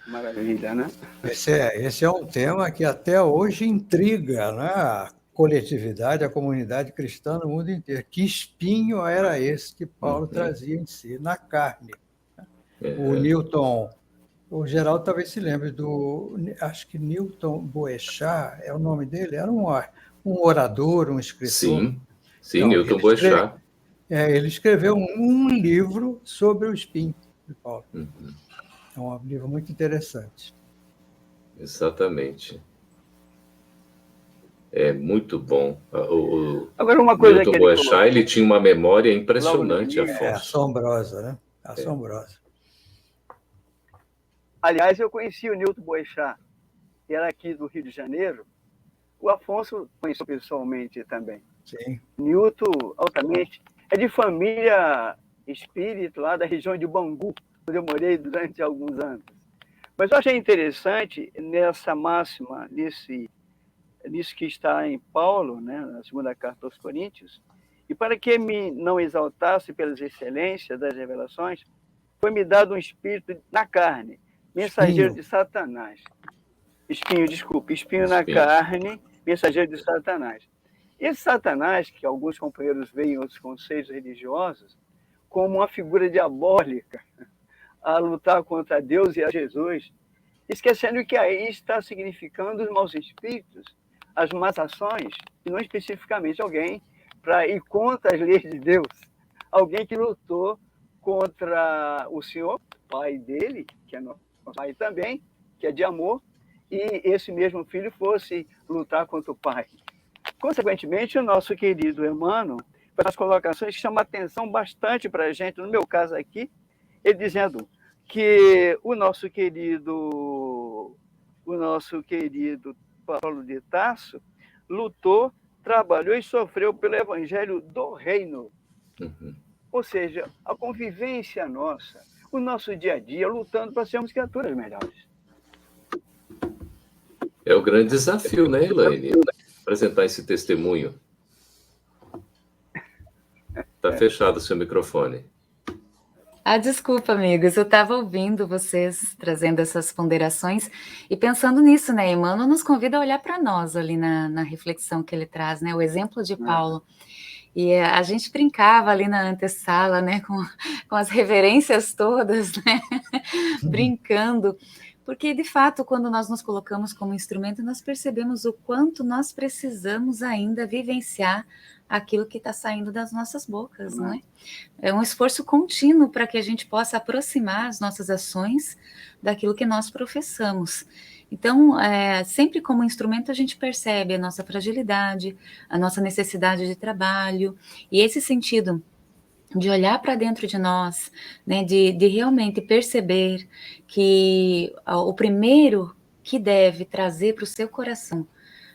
Maravilha, né? Esse é um tema que até hoje intriga, né? A coletividade, a comunidade cristã no mundo inteiro. Que espinho era esse que Paulo trazia em si, na carne? O Newton, o Geraldo talvez se lembre acho que Newton Boechat é o nome dele, era um orador, um escritor. Sim, então, Newton Boechat. Ele escreveu um livro sobre o espinho de Paulo. É um livro muito interessante. Exatamente. É muito bom. Agora, uma coisa Newton que Boechat, ele tinha uma memória impressionante, Afonso. Assombrosa, né? Assombrosa. Aliás, eu conheci o Newton Boechat, que era aqui do Rio de Janeiro. O Afonso conheceu pessoalmente também. Sim. Newton, altamente, é de família espírita lá da região de Bangu, onde eu morei durante alguns anos. Mas eu achei interessante nessa máxima, nisso que está em Paulo, né, na segunda carta aos Coríntios, e para que me não exaltasse pelas excelências das revelações, foi-me dado um espírito na carne, mensageiro de Satanás. Espinho na carne, mensageiro de Satanás. Esse Satanás, que alguns companheiros veem em outros conceitos religiosos, como uma figura diabólica a lutar contra Deus e a Jesus, esquecendo que aí está significando os maus espíritos, as más ações, e não especificamente alguém para ir contra as leis de Deus, alguém que lutou contra o Senhor, pai dele, que é nosso pai também, que é de amor, e esse mesmo filho fosse lutar contra o pai. Consequentemente, o nosso querido Emmanuel faz as colocações que chamam a atenção bastante para a gente, no meu caso aqui, ele dizendo que o nosso querido Paulo de Tarso lutou, trabalhou e sofreu pelo evangelho do reino. Ou seja, a convivência nossa, o nosso dia a dia, lutando para sermos criaturas melhores. É o grande desafio, né, Elaine? Apresentar esse testemunho. Está fechado o seu microfone. Desculpa, amigos, eu estava ouvindo vocês trazendo essas ponderações e pensando nisso, né? Emmanuel nos convida a olhar para nós ali na reflexão que ele traz, né? O exemplo de Paulo. E a gente brincava ali na antessala, né? Com as reverências todas, né? Brincando. Porque, de fato, quando nós nos colocamos como instrumento, nós percebemos o quanto nós precisamos ainda vivenciar aquilo que está saindo das nossas bocas, não é? É um esforço contínuo para que a gente possa aproximar as nossas ações daquilo que nós professamos. Então, sempre como instrumento, a gente percebe a nossa fragilidade, a nossa necessidade de trabalho, e esse sentido de olhar para dentro de nós, né, de realmente perceber que o primeiro que deve trazer para o seu coração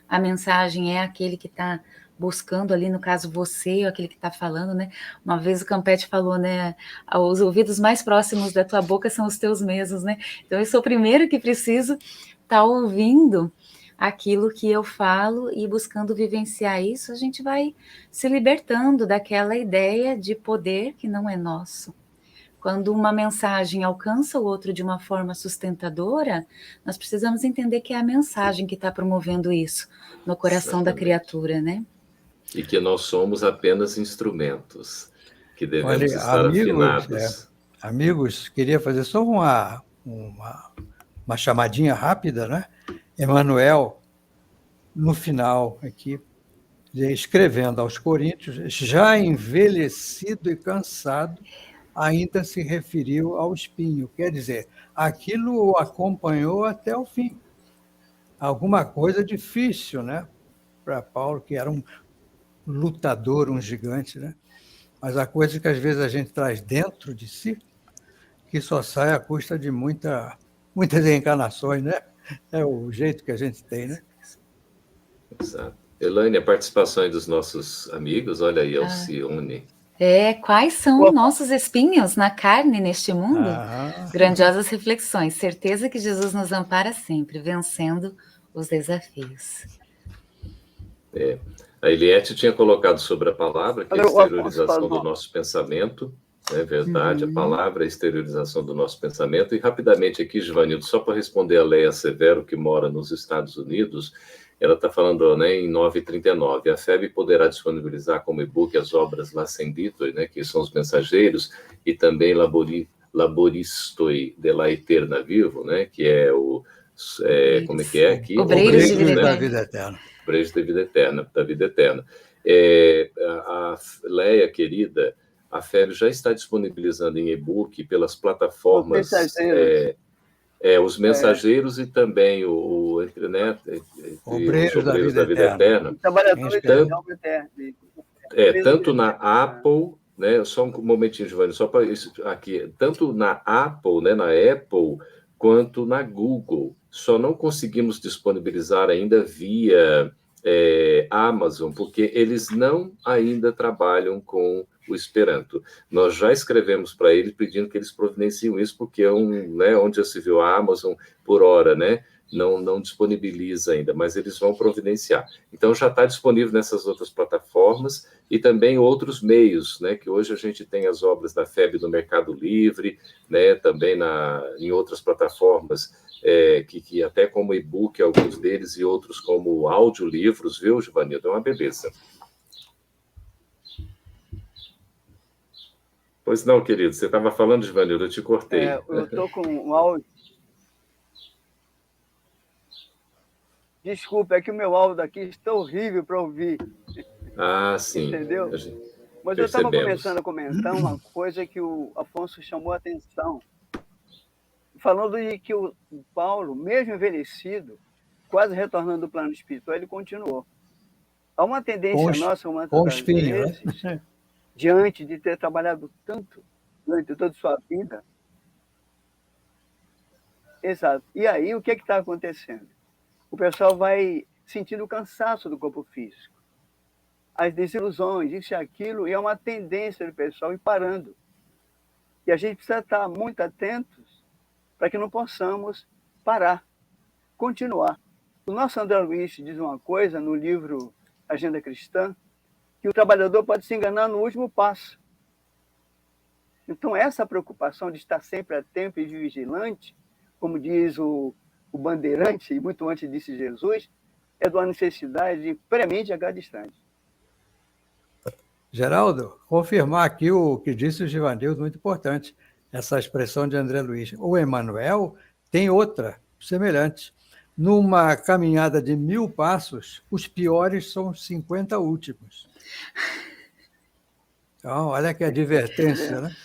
a mensagem é aquele que está buscando ali, no caso você, ou aquele que está falando, né? Uma vez o Campetti falou, né? Os ouvidos mais próximos da tua boca são os teus mesmos, né? Então eu sou o primeiro que preciso estar ouvindo aquilo que eu falo e buscando vivenciar isso, a gente vai se libertando daquela ideia de poder que não é nosso. Quando uma mensagem alcança o outro de uma forma sustentadora, nós precisamos entender que é a mensagem que está promovendo isso no coração da criatura, né? E que nós somos apenas instrumentos, que devemos estar amigos, afinados. Amigos, queria fazer só uma chamadinha rápida, né? Emmanuel, no final aqui, escrevendo aos Coríntios, já envelhecido e cansado, ainda se referiu ao espinho. Quer dizer, aquilo o acompanhou até o fim. Alguma coisa difícil, né? Para Paulo, que era um lutador, um gigante, né? Mas a coisa que às vezes a gente traz dentro de si, que só sai à custa de muitas reencarnações, né? É o jeito que a gente tem, né? Exato. Elaine, a participação aí dos nossos amigos, olha aí, Alcione. Quais são nossos espinhos na carne neste mundo? Grandiosas reflexões. Certeza que Jesus nos ampara sempre, vencendo os desafios. A Eliette tinha colocado sobre a palavra, que é a exteriorização do nosso pensamento. É verdade, a palavra é a exteriorização do nosso pensamento. E rapidamente aqui, Givanildo, só para responder a Leia Severo, que mora nos Estados Unidos, ela está falando, né, em 9h39, a FEB poderá disponibilizar como e-book as obras Lascenditor, né, que são os mensageiros, e também Laboristoi de la Eterna Vivo, né, que é o... como é que é aqui? Obreiros da Vida Eterna. Obreiros da Vida Eterna. A Leia, querida, a FEB já está disponibilizando em e-book pelas plataformas... os mensageiros e também Obreiros da Vida Eterna. Tanto na Apple, né? Só um momentinho, Giovanni, só para isso aqui, tanto na Apple, né? Na Apple, quanto na Google. Só não conseguimos disponibilizar ainda via Amazon, porque eles não ainda trabalham com o Esperanto. Nós já escrevemos para eles pedindo que eles providenciem isso, porque onde já se viu a Amazon por hora, né? Não disponibiliza ainda, mas eles vão providenciar. Então já está disponível nessas outras plataformas e também outros meios, né? Que hoje a gente tem as obras da FEB no Mercado Livre, né? Também em outras plataformas, que até como e-book, alguns deles, e outros como audiolivros, viu, Givanildo? É uma beleza. Pois não, querido, você estava falando, Givanildo, eu te cortei. Eu estou com um áudio. Desculpa, é que o meu áudio aqui está horrível para ouvir. Sim. Entendeu? Mas eu estava começando a comentar uma coisa que o Afonso chamou a atenção. Falando de que o Paulo, mesmo envelhecido, quase retornando do plano espiritual, ele continuou. Há uma tendência nossa, com espinho, vezes, né? Diante de ter trabalhado tanto durante toda a sua vida. Exato. E aí, o que está acontecendo? O pessoal vai sentindo o cansaço do corpo físico, as desilusões, isso e aquilo, e é uma tendência do pessoal ir parando. E a gente precisa estar muito atentos para que não possamos parar, continuar. O nosso André Luiz diz uma coisa no livro Agenda Cristã, que o trabalhador pode se enganar no último passo. Então, essa preocupação de estar sempre atento e vigilante, como diz o Bandeirante, e muito antes disse Jesus, é de uma necessidade de premente a cada instante. Geraldo, confirmar aqui o que disse o Givanildo, muito importante, essa expressão de André Luiz. O Emmanuel tem outra, semelhante. Numa caminhada de 1000 passos, os piores são os 50 últimos. Então, olha que advertência, né?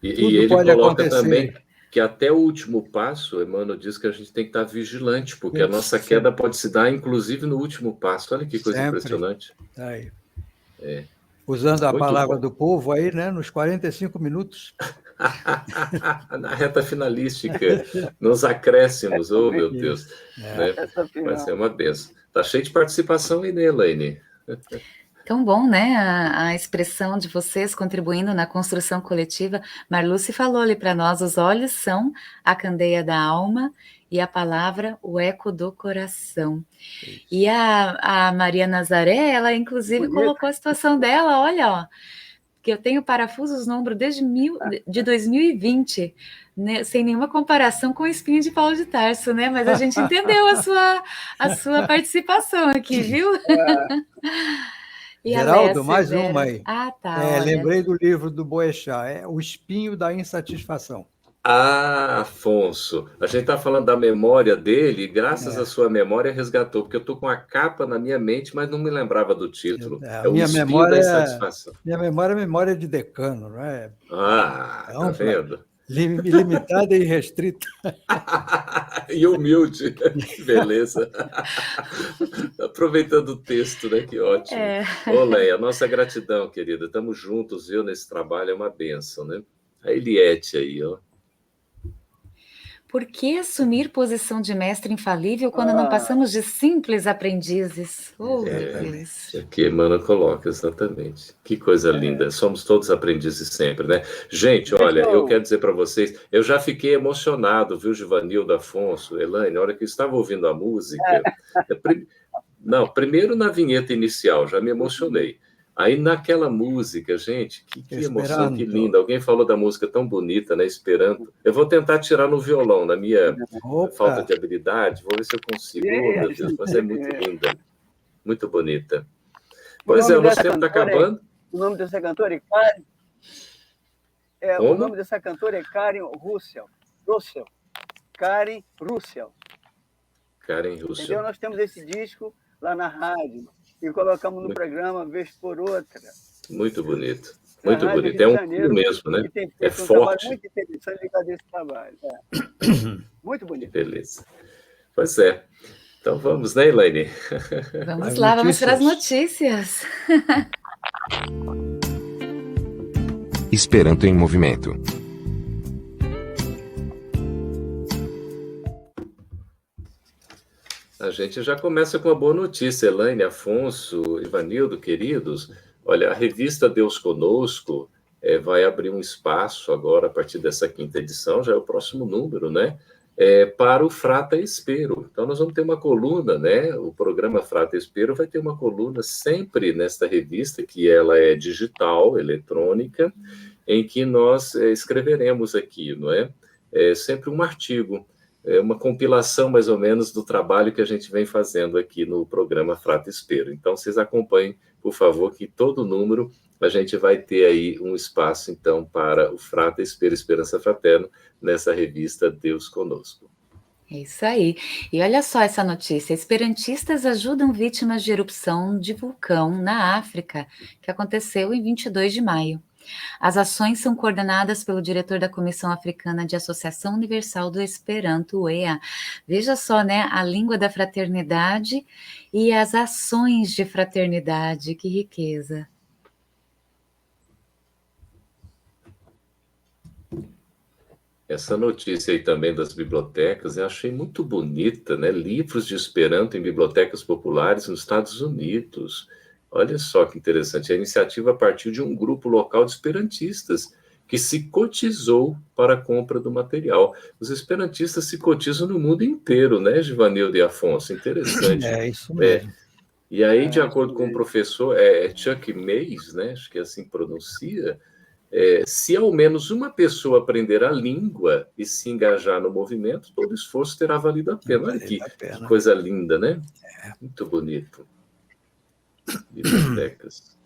E Tudo ele pode coloca acontecer. também que até o último passo, Emmanuel diz que a gente tem que estar vigilante, porque a nossa queda pode se dar, inclusive, no último passo. Olha que coisa Sempre. impressionante. Aí. É. Usando a Muito palavra bom. do povo aí, né? Nos 45 minutos. Na reta finalística, nos acréscimos, oh meu Deus. Né? Essa Vai ser opinião. uma benção. Tá cheio de participação aí, né, Elaine? Tão bom, né? A expressão de vocês contribuindo na construção coletiva. Marluce falou ali para nós: os olhos são a candeia da alma e a palavra o eco do coração. E a Maria Nazaré, ela inclusive Bonito. colocou a situação dela, olha, ó, que eu tenho parafusos no ombro desde de 2020, né, sem nenhuma comparação com o espinho de Paulo de Tarso, né? Mas a gente entendeu a sua participação aqui, viu? E a Geraldo, Léa mais Severo. uma aí. Ah, tá, olha. Lembrei do livro do Boechat, O Espinho da Insatisfação. Ah, Afonso, a gente está falando da memória dele, e graças à sua memória resgatou, porque eu estou com a capa na minha mente, mas não me lembrava do título. A É o minha espinho memória da insatisfação. Minha memória é memória de decano, não é? Ah, tá Ampla, vendo? ilimitada e restrita. E humilde, que beleza. Aproveitando o texto, né? Que ótimo. Ô, Leia, nossa gratidão, querida. Estamos juntos, viu? Nesse trabalho é uma bênção, né? A Eliette aí, ó. Por que assumir posição de mestre infalível quando não passamos de simples aprendizes? Oh, Deus. Aqui Emmanuel coloca, exatamente. Que coisa linda. Somos todos aprendizes sempre, né? Gente, olha, eu quero dizer para vocês, eu já fiquei emocionado, viu, Givanildo, Afonso, Elaine, a hora que eu estava ouvindo a música. Não, primeiro na vinheta inicial, já me emocionei. Aí naquela música, gente, que emoção, que linda. Alguém falou da música tão bonita, né? Esperando. Eu vou tentar tirar no violão, na minha falta de habilidade. Vou ver se eu consigo. Oh, meu Deus, mas é muito linda. Muito bonita. Pois é, o nosso tempo está acabando. O nome dessa cantora é Karen. O nome dessa cantora é Karen Russell. Karen Russell. Karen Russell. Entendeu? Nós temos esse disco lá na rádio e colocamos no programa vez por outra. Muito bonito. Muito bonito. É um filme mesmo, né? É forte. Muito interessante fazer esse trabalho. Muito bonito. Beleza. Pois é. Então vamos, né, Elaine? Vamos lá, vamos para as notícias. Esperanto em movimento. A gente já começa com uma boa notícia, Elaine, Afonso, Ivanildo, queridos. Olha, a revista Deus Conosco vai abrir um espaço agora, a partir dessa 5ª edição, já é o próximo número, né? Para o Frata Espero. Então, nós vamos ter uma coluna, né? O programa Frata Espero vai ter uma coluna sempre nesta revista, que ela é digital, eletrônica, em que nós escreveremos aqui, não é? Sempre um artigo. É uma compilação, mais ou menos, do trabalho que a gente vem fazendo aqui no programa Frata Espero. Então, vocês acompanhem, por favor, que todo número a gente vai ter aí um espaço, então, para o Frata Espero, Esperança Fraterna, nessa revista Deus Conosco. É isso aí. E olha só essa notícia. Esperantistas ajudam vítimas de erupção de vulcão na África, que aconteceu em 22 de maio. As ações são coordenadas pelo diretor da Comissão Africana de Associação Universal do Esperanto, UEA. Veja só, né? A língua da fraternidade e as ações de fraternidade. Que riqueza. Essa notícia aí também das bibliotecas, eu achei muito bonita, né? Livros de Esperanto em bibliotecas populares nos Estados Unidos. Olha só que interessante, a iniciativa partiu de um grupo local de esperantistas que se cotizou para a compra do material. Os esperantistas se cotizam no mundo inteiro, né, Givanildo e Afonso? Interessante. É isso mesmo. E aí, de acordo com o professor Chuck Mays, né, acho que assim pronuncia, se ao menos uma pessoa aprender a língua e se engajar no movimento, todo esforço terá valido a pena. Olha que coisa linda, né? Muito bonito. Bibliotecas.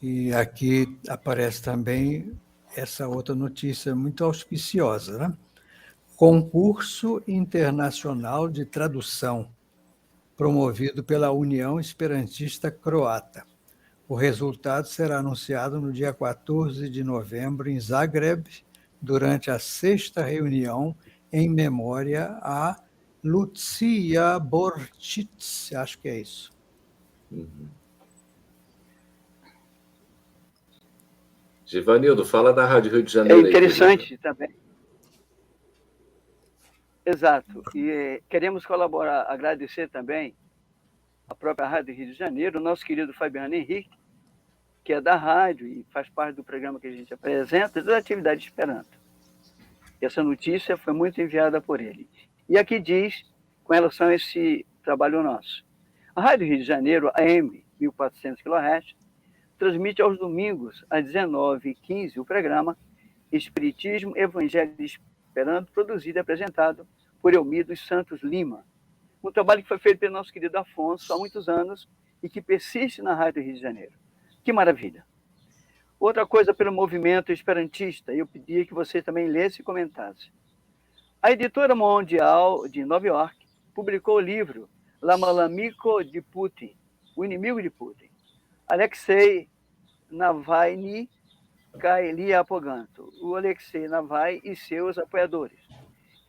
E aqui aparece também essa outra notícia muito auspiciosa, né? Concurso Internacional de Tradução, promovido pela União Esperantista Croata. O resultado será anunciado no dia 14 de novembro, em Zagreb, durante a 6ª reunião em memória a Lucia Borčić, acho que é isso. Givanildo, fala da Rádio Rio de Janeiro. É interessante também. Exato. E queremos colaborar, agradecer também a própria Rádio Rio de Janeiro, o nosso querido Fabiano Henrique, que é da rádio e faz parte do programa que a gente apresenta, da atividade Esperanto. Essa notícia foi muito enviada por ele. E aqui diz, com relação a esse trabalho nosso. A Rádio Rio de Janeiro, AM 1400 kHz, transmite aos domingos, às 19h15, o programa Espiritismo, Evangelho e Esperanto, produzido e apresentado por Elmido Santos Lima. Um trabalho que foi feito pelo nosso querido Afonso há muitos anos e que persiste na Rádio Rio de Janeiro. Que maravilha! Outra coisa pelo movimento esperantista, eu pedia que você também lesse e comentasse. A editora mundial de Nova York publicou o livro La Malamiko de Putin, O Inimigo de Putin. Alexei Navalny Kaili Apoganto, o Alexei Navalny e seus apoiadores.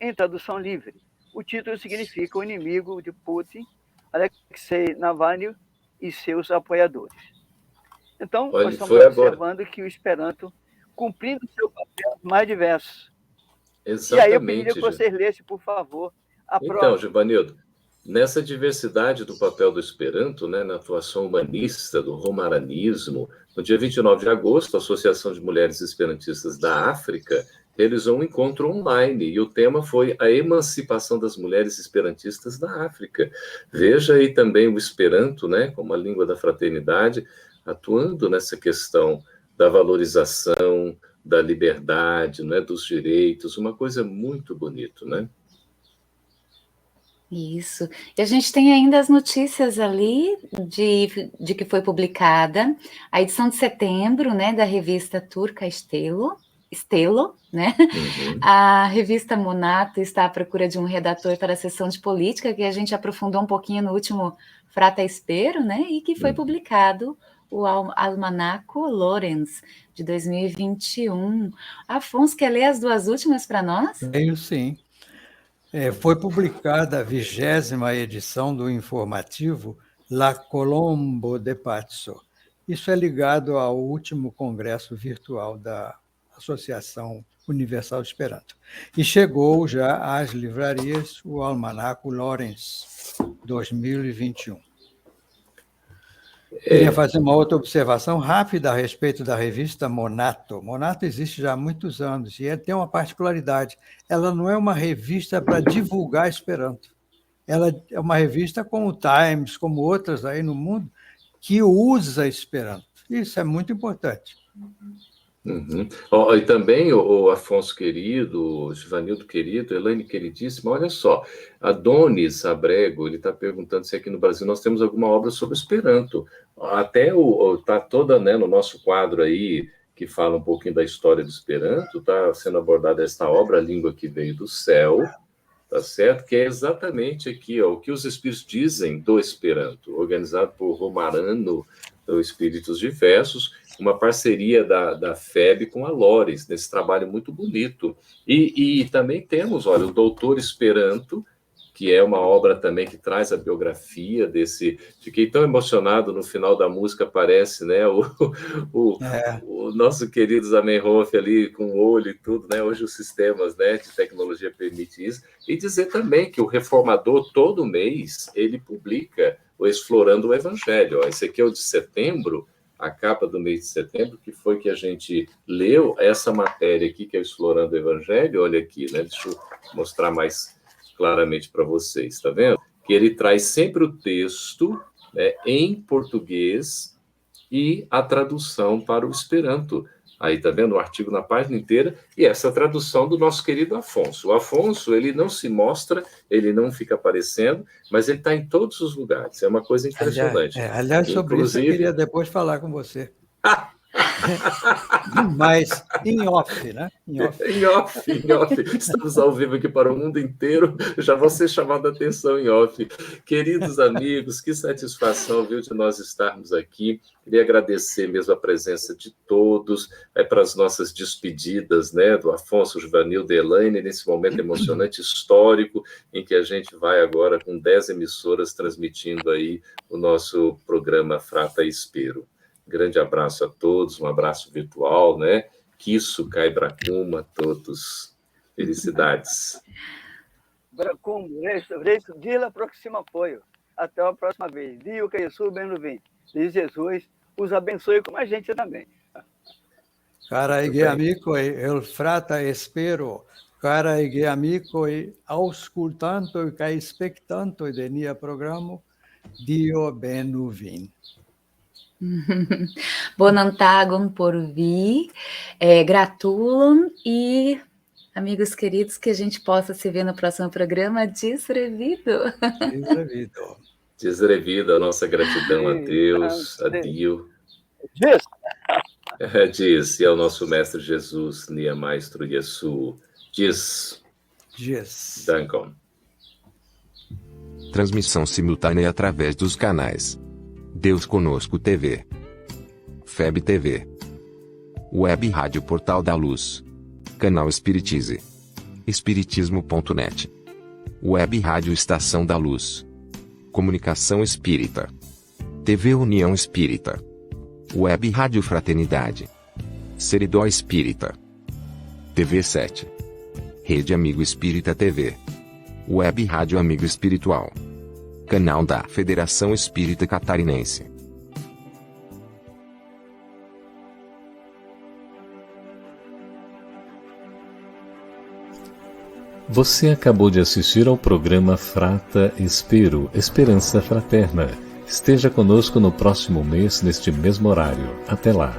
Em tradução livre, o título significa O Inimigo de Putin, Alexei Navalny e seus apoiadores. Então, nós estamos observando que o Esperanto cumprindo o seu papel mais diverso. Exatamente. E aí eu pediria que vocês lessem, por favor, a prova. Então, Givanildo, nessa diversidade do papel do Esperanto, né, na atuação humanista, do romaranismo, no dia 29 de agosto, a Associação de Mulheres Esperantistas da África realizou um encontro online e o tema foi a emancipação das mulheres esperantistas da África. Veja aí também o Esperanto, né, como a língua da fraternidade, atuando nessa questão da valorização, da liberdade, né, dos direitos, uma coisa muito bonita, né? Isso. E a gente tem ainda as notícias ali de que foi publicada a edição de setembro, né, da revista turca Estelo, né? Uhum. A revista Monato está à procura de um redator para a seção de política, que a gente aprofundou um pouquinho no último Frata Espero, né? E que foi publicado o Almanaco Lorenz, de 2021. Afonso, quer ler as duas últimas para nós? Tenho sim. Foi publicada a 20ª edição do informativo La Colombo de Pazzo. Isso é ligado ao último congresso virtual da Associação Universal de Esperanto. E chegou já às livrarias o Almanaco Lorenz 2021. Queria fazer uma outra observação rápida a respeito da revista Monato. Monato existe já há muitos anos e ela tem uma particularidade. Ela não é uma revista para divulgar Esperanto. Ela é uma revista como o Times, como outras aí no mundo, que usa Esperanto. Isso é muito importante. Uhum. E também o Afonso querido, o Givanildo querido, Elaine queridíssima, olha só, Adonis Abrego, ele está perguntando se aqui no Brasil nós temos alguma obra sobre Esperanto. Até está toda, né, no nosso quadro aí, que fala um pouquinho da história do Esperanto, está sendo abordada esta obra, A Língua que Veio do Céu, tá certo? Que é exatamente aqui, ó, o que os espíritos dizem do Esperanto, organizado por Romarano, do Espíritos Diversos, uma parceria da FEB com a Lores, nesse trabalho muito bonito. E também temos, olha, o Doutor Esperanto, que é uma obra também que traz a biografia desse... Fiquei tão emocionado, no final da música aparece, né, o nosso querido Zamenhof ali, com o olho e tudo, né, hoje os sistemas, né, de tecnologia permitem isso, e dizer também que o Reformador, todo mês, ele publica o Explorando o Evangelho. Ó, esse aqui é o de setembro, a capa do mês de setembro, que foi que a gente leu essa matéria aqui, que é o Explorando o Evangelho, olha aqui, né, deixa eu mostrar mais claramente para vocês, tá vendo? Que ele traz sempre o texto, né, em português e a tradução para o Esperanto. Aí, tá vendo? Um artigo na página inteira, e essa tradução do nosso querido Afonso. O Afonso, ele não se mostra, ele não fica aparecendo, mas ele está em todos os lugares. É uma coisa impressionante. Aliás, sobre isso eu queria depois falar com você. Mas em off, né? Em off. Em off. Estamos ao vivo aqui para o mundo inteiro. Já vou ser chamado a atenção em off. Queridos amigos, que satisfação, viu, de nós estarmos aqui. Queria agradecer mesmo a presença de todos, para as nossas despedidas, né, do Afonso, Givanildo e Elaine, nesse momento emocionante, histórico, em que a gente vai agora com 10 emissoras transmitindo aí o nosso programa Frata Espero. Grande abraço a todos, um abraço virtual, né? Kisu, Kai Bracuma, todos. Felicidades. Bracuma, resto, Dila, próximo apoio. Até a próxima vez. Dio que Jesus bem-vindo. Diz Jesus, os abençoe como a gente também. Cari amici, il frata espero, cari amici, auscultanto e expectanto de nia programa, Dio bem-vindo. Bonantagon por vir, gratulum e, amigos queridos, que a gente possa se ver no próximo programa desrevido. Desrevido, a nossa gratidão a Deus, a Dio. Diz, e ao nosso Mestre Jesus, Nia Maestro Yesu. Diz. Dankon. Transmissão simultânea através dos canais Deus Conosco TV, FEB TV, Web Rádio Portal da Luz, Canal Espiritize, Espiritismo.net, Web Rádio Estação da Luz, Comunicação Espírita, TV União Espírita, Web Rádio Fraternidade, Seridó Espírita, TV 7, Rede Amigo Espírita TV, Web Rádio Amigo Espiritual, Canal da Federação Espírita Catarinense. Você acabou de assistir ao programa Frata Espero, Esperança Fraterna. Esteja conosco no próximo mês, neste mesmo horário. Até lá.